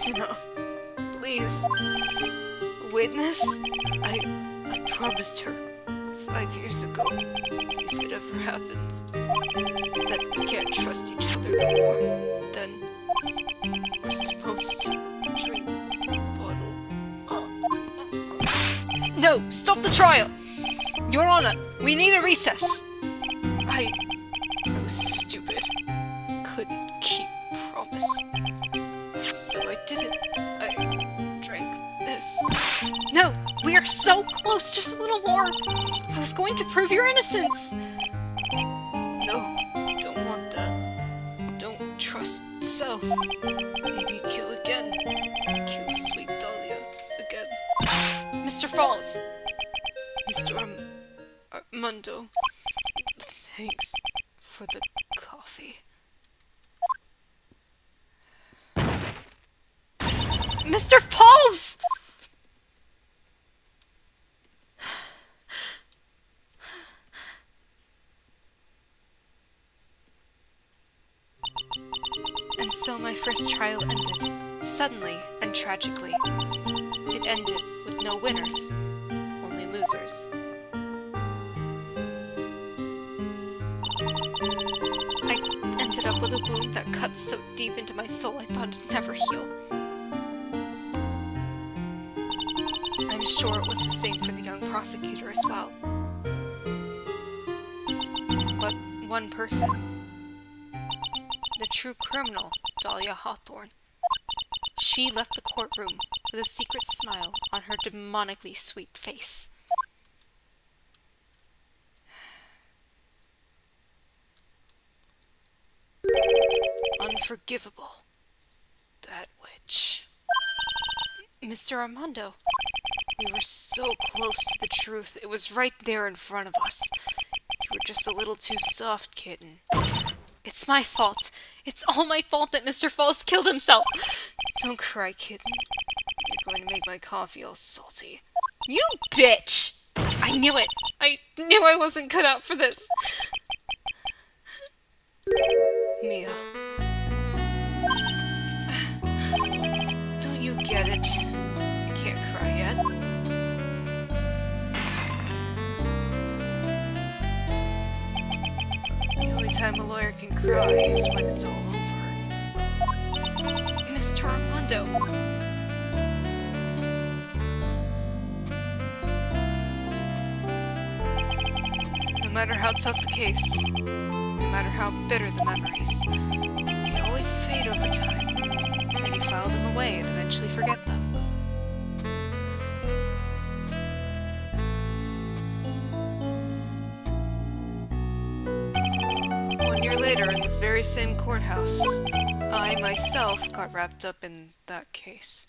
That's enough. Please. Witness? I promised her 5 years ago, if it ever happens, that we can't trust each other anymore, then we're supposed to drink bottle. No! Stop the trial! Your Honor, we need a recess! I was stupid. Couldn't keep promise. So I did it. I drank this. No! We are so close! Just a little more! I was going to prove your innocence! No, don't want that. Don't trust self. Maybe kill again. Kill sweet Dahlia again. Mr. Falls! Mr. Armando, thanks for the coffee. Mr. Falls! And so my first trial ended, suddenly and tragically. It ended with no winners, only losers. I ended up with a wound that cut so deep into my soul I thought it'd never heal. I'm sure it was the same for the young prosecutor as well. But one person, the true criminal, Dahlia Hawthorne, she left the courtroom with a secret smile on her demonically sweet face. Unforgivable. That witch. Mr. Armando, We were so close to the truth. It was right there in front of us. You were just a little too soft, kitten. it's my fault. It's all my fault that Mr. Falls killed himself. Don't cry, kitten. You're going to make my coffee all salty. You bitch! I knew it. I knew I wasn't cut out for this. Mia. Don't you get it? You can't cry yet. The only time a lawyer can cry is when it's all over. Mr. Armando. No matter how tough the case, no matter how bitter the memories, they always fade over time, and you file them away and eventually forget them. 1 year later, in this very same courthouse, I myself got wrapped up in that case.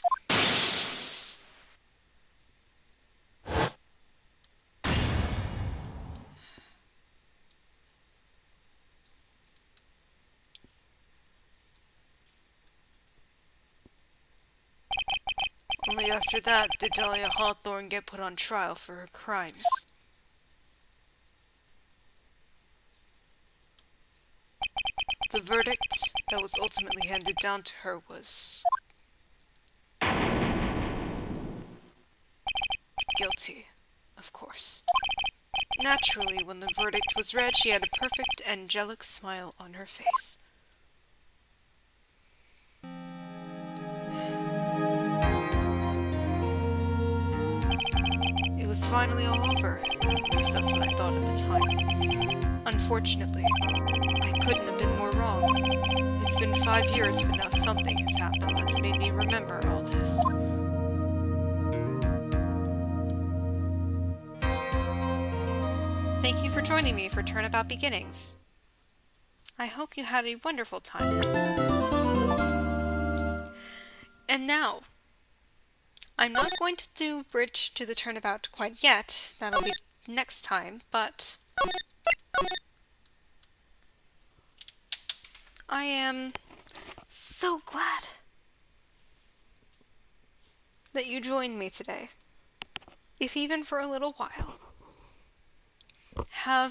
Only after that did Dahlia Hawthorne get put on trial for her crimes. The verdict that was ultimately handed down to her was guilty, of course. Naturally, when the verdict was read, she had a perfect angelic smile on her face. It was finally all over. At least that's what I thought at the time. Unfortunately, I couldn't have been more wrong. It's been 5 years, but now something has happened that's made me remember all this. Thank you for joining me for Turnabout Beginnings. I hope you had a wonderful time. And now, I'm not going to do Bridge to the Turnabout quite yet. That'll be next time, but I am so glad that you joined me today, if even for a little while. Have